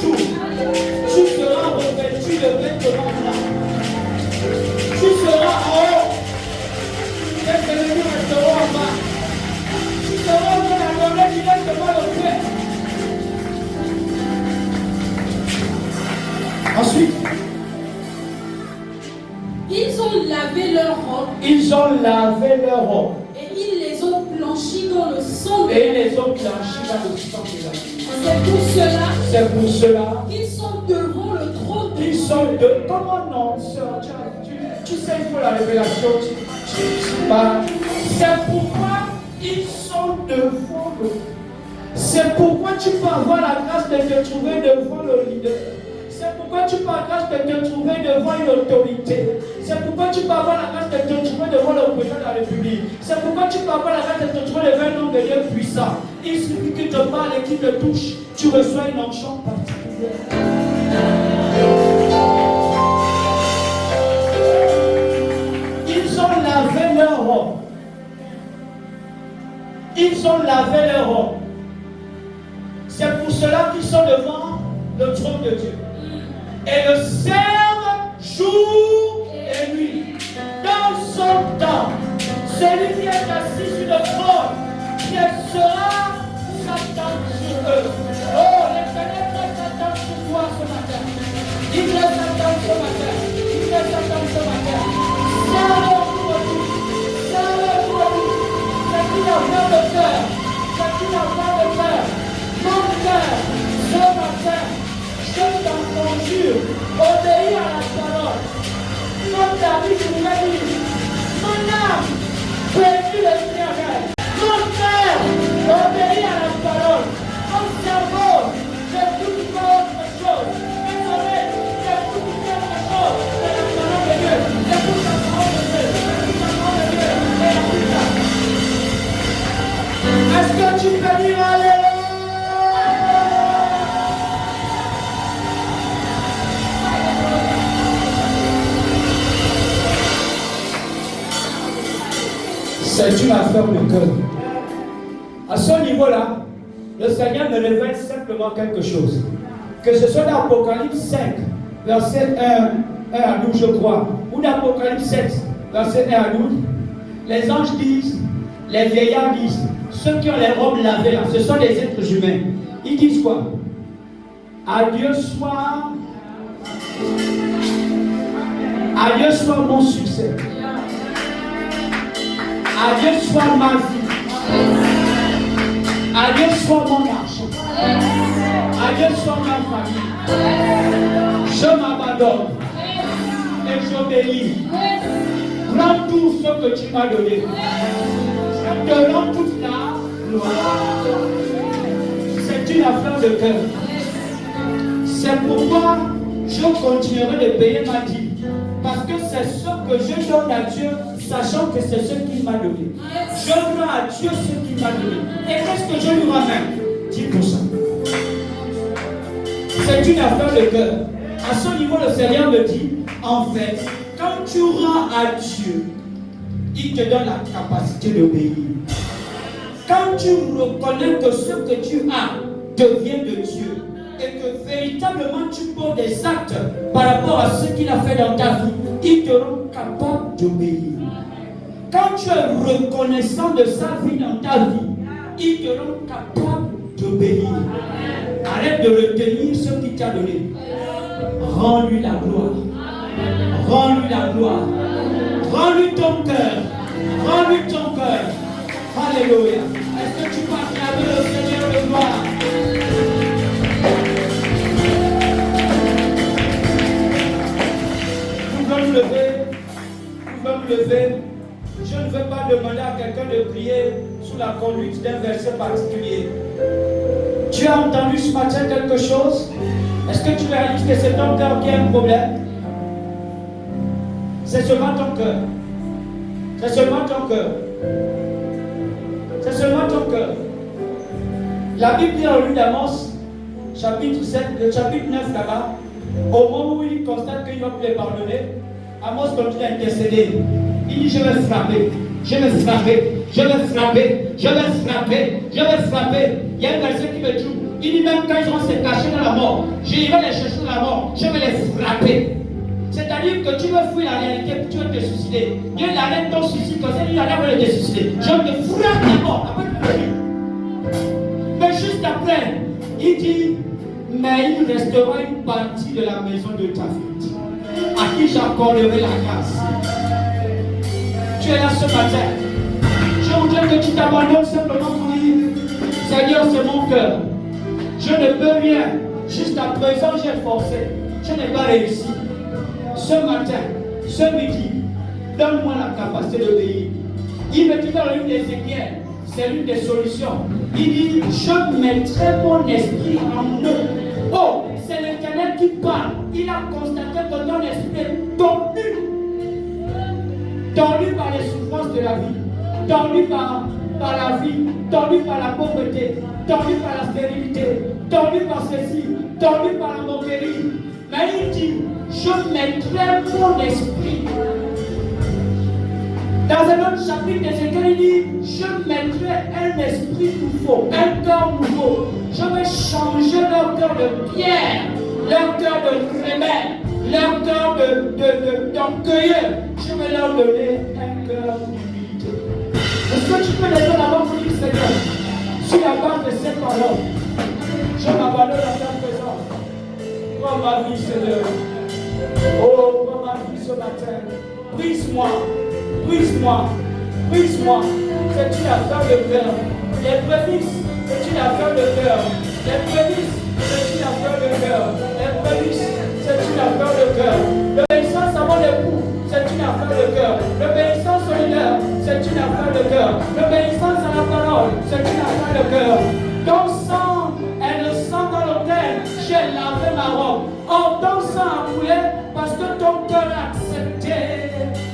tu seras revêtu de vêtements blancs. Tu seras en haut. Les ennemis resteront en bas. Tu seras bien adoré directement le fait. Ensuite, Ils ont lavé leurs robes ils ont lavé leurs robes. et ils les ont blanchis dans le sang de Et ils les ont blanchis dans le sang de la vie. C'est pour cela C'est pour cela qu'ils sont devant le trône de qu'ils sont de... Comment non, sœur? Tu sais, il faut la révélation. Tu parles. C'est pourquoi ils sont devant le... C'est pourquoi tu peux avoir la grâce de te trouver devant le leader. C'est pourquoi tu peux avoir la grâce de te trouver devant une autorité. C'est pourquoi tu peux avoir la grâce de te trouver devant le président de la République. C'est pourquoi tu peux avoir la grâce de te trouver devant un homme de Dieu puissant. Il suffit qu'il te parle et qu'il te touche. Tu reçois une onction particulière. Ils ont lavé leur robe. Ils ont lavé leur robe. C'est pour cela qu'ils sont devant le trône de Dieu. Et le servent jour et nuit. Dans son temps, celui qui est assis sur le trône, qui sera Satan sur eux. Oh, l'Éternel met Satan sur toi ce matin. Il met Satan ce matin. Il met Satan ce matin. Servez-vous à lui. Servez-vous à lui. C'est qui a bien le cœur. C'est qui a bien le cœur. Mon cœur, ce matin, je t'en conjure, obéis à la parole. Comme David pouvait dire, mon âme, bénis l'Éternel. Mon cœur, obéis à la parole. Mon cerveau, j'écoute pas autre chose. Mes oreilles, j'écoute autre chose. C'est la parole de Dieu. J'écoute la parole de Dieu. J'écoute la parole de Dieu. Et écoute ça. Est-ce que tu peux dire Alléluia? C'est une affaire de cœur. À ce niveau-là, le Seigneur me révèle simplement quelque chose. Que ce soit dans Apocalypse 5, verset 1 à 12, je crois, ou dans Apocalypse 7, verset 1 à 12, les anges disent, les vieillards disent, ceux qui ont les robes lavées là, ce sont des êtres humains. Ils disent quoi? Adieu soit mon succès. Adieu soit ma vie. Adieu soit mon argent. Adieu soit ma famille. Je m'abandonne et j'obéis. Prends tout ce que tu m'as donné. Je te rends toute la gloire. C'est une affaire de cœur. C'est pourquoi je continuerai de payer ma dîme. Parce que c'est ce que je donne à Dieu, sachant que c'est ce qu'il m'a donné. Je rends à Dieu ce qu'il m'a donné. Et qu'est-ce que je lui ramène? 10%. C'est une affaire de cœur. À ce niveau, le Seigneur me dit, en fait, quand tu rends à Dieu, il te donne la capacité d'obéir. Quand tu reconnais que ce que tu as devient de Dieu, et que véritablement tu poses des actes par rapport à ce qu'il a fait dans ta vie, il te rend capable d'obéir. Quand tu es reconnaissant de sa vie dans ta vie, il te rend capable d'obéir. Arrête de retenir ce qu'il t'a donné. Rends-lui la gloire. Rends-lui la gloire. Rends-lui ton cœur. Rends-lui ton cœur. Alléluia. Est-ce que tu peux acclamer le Seigneur de gloire? Nous pouvons nous lever. Je ne veux pas demander à quelqu'un de prier sous la conduite d'un verset particulier. Tu as entendu ce matin quelque chose? Est-ce que tu réalises que c'est ton cœur qui a un problème? C'est seulement ton cœur. C'est seulement ton cœur. C'est seulement ton cœur. La Bible dit dans le livre d'Amos, chapitre 7, le chapitre 9 là-bas, au moment où il constate qu'il ne va plus les pardonner, Amos continue à intercéder. Il dit, je vais frapper, je vais frapper, je vais frapper, je vais frapper, je vais frapper. Il y a un verset qui me trouve. Il dit, même quand ils vont se cacher dans la mort, j'irai les chercher dans la mort, je vais les frapper. C'est-à-dire que tu veux fuir la réalité, tu veux te suicider. Dieu arrête ton suicide, comme ça, il arrête de te suicider. Je te frappe la mort, après tu me. Mais juste après, il dit, mais il restera une partie de la maison de David, à qui j'accorderai la grâce. Tu es là ce matin. Je voudrais que tu t'abandonnes simplement pour dire, Seigneur, c'est mon cœur. Je ne peux rien. Jusqu'à présent, j'ai forcé. Je n'ai pas réussi. Ce matin, ce midi, donne-moi la capacité d'obéir. Il me dit dans le livre d'Ézéchiel, c'est l'une des solutions. Il dit, je mettrai mon esprit en eux. Oh, c'est l'Éternel qui parle. Il a constaté que ton esprit est tordu par les souffrances de la vie, tordu par la vie, tordu par la pauvreté, tordu par la stérilité, tordu par ceci, tordu par la moquerie. Mais il dit, je mettrai mon esprit. Dans un autre chapitre d'Ézéchiel, il dit, je mettrai un esprit nouveau, un cœur nouveau. Je vais changer leur cœur de pierre, leur cœur de rebelle, leur cœur d'orgueilleux. Je vais leur donner un cœur d'humilité. Est-ce que tu peux les donner avant pour dire, Seigneur, sur la base de ces paroles, je m'abandonne à ta présence. Prends ma vie, Seigneur. Oh, prends ma vie ce matin. Brise-moi, brise-moi, brise-moi. C'est une affaire de cœur. Les prémices, c'est une affaire de cœur. Les prémices, c'est une affaire de cœur. Les prémices, c'est une affaire de cœur. L'obéissance à mon époux, c'est une affaire de cœur. L'obéissance au leader, c'est une affaire de cœur. L'obéissance à la parole, c'est une affaire de cœur. Ton sang est le sang dans l'autel. J'ai lavé ma robe. Oh, ton sang a coulé parce que ton cœur a accepté.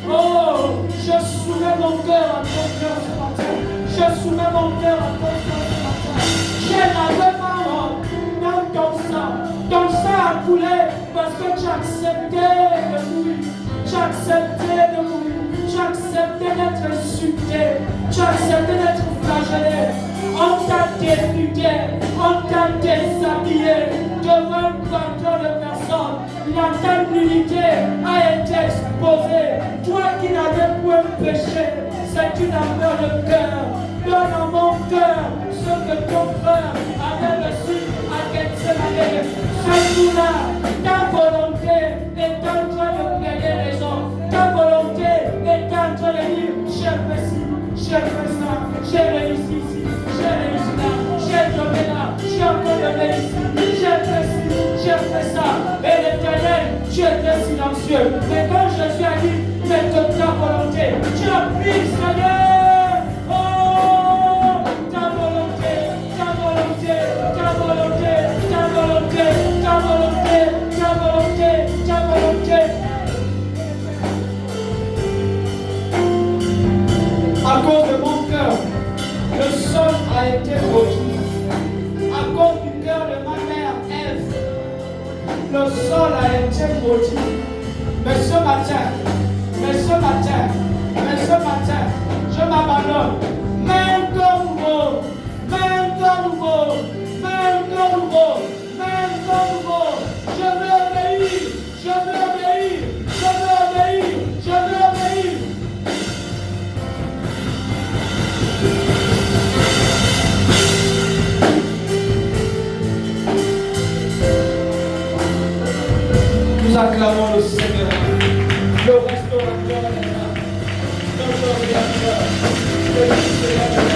Oh, je soumets mon cœur à ton cœur ce matin. Je soumets mon cœur à ton cœur ce matin. J'ai lavé ma robe dans ton sang. Ton sang a coulé parce que tu as accepté de mourir. Tu as accepté de mourir. Tu as accepté d'être insulté. Tu as accepté d'être flagellé. On t'a dénudé, on t'a déshabillé devant un quantum de personnes. La table a été exposée. Toi qui n'avais point péché, c'est une affaire de cœur. Donne à mon cœur ce que ton frère avait reçu à Gethsemane. Ce jour-là, ta volonté est en train de plaider les gens. Ta volonté est en train de dire, j'ai fait ci, j'ai fait ça, j'ai réussi ici, j'ai réussi là, j'ai tombé là, j'ai encore donné ici, j'ai fait ci, j'ai fait ça. Et l'Éternel, tu étais silencieux. Mais quand Jésus a dit, mais que ta volonté, tu as pris, Seigneur. Oh, ta volonté, ta volonté, ta volonté, ta volonté, ta volonté, ta volonté, ta volonté. À cause de mon cœur, le sol a été maudit. À cause du cœur de ma mère, Ève, le sol a été maudit. Mais ce matin, je m'abandonne. Même comme vous, même comme vous, même comme vous, même comme vous. Je veux obéir, je veux obéir, je veux obéir, je veux obéir. Nous acclamons le Seigneur, le restaurateur des âmes, notre Créateur, le Seigneur.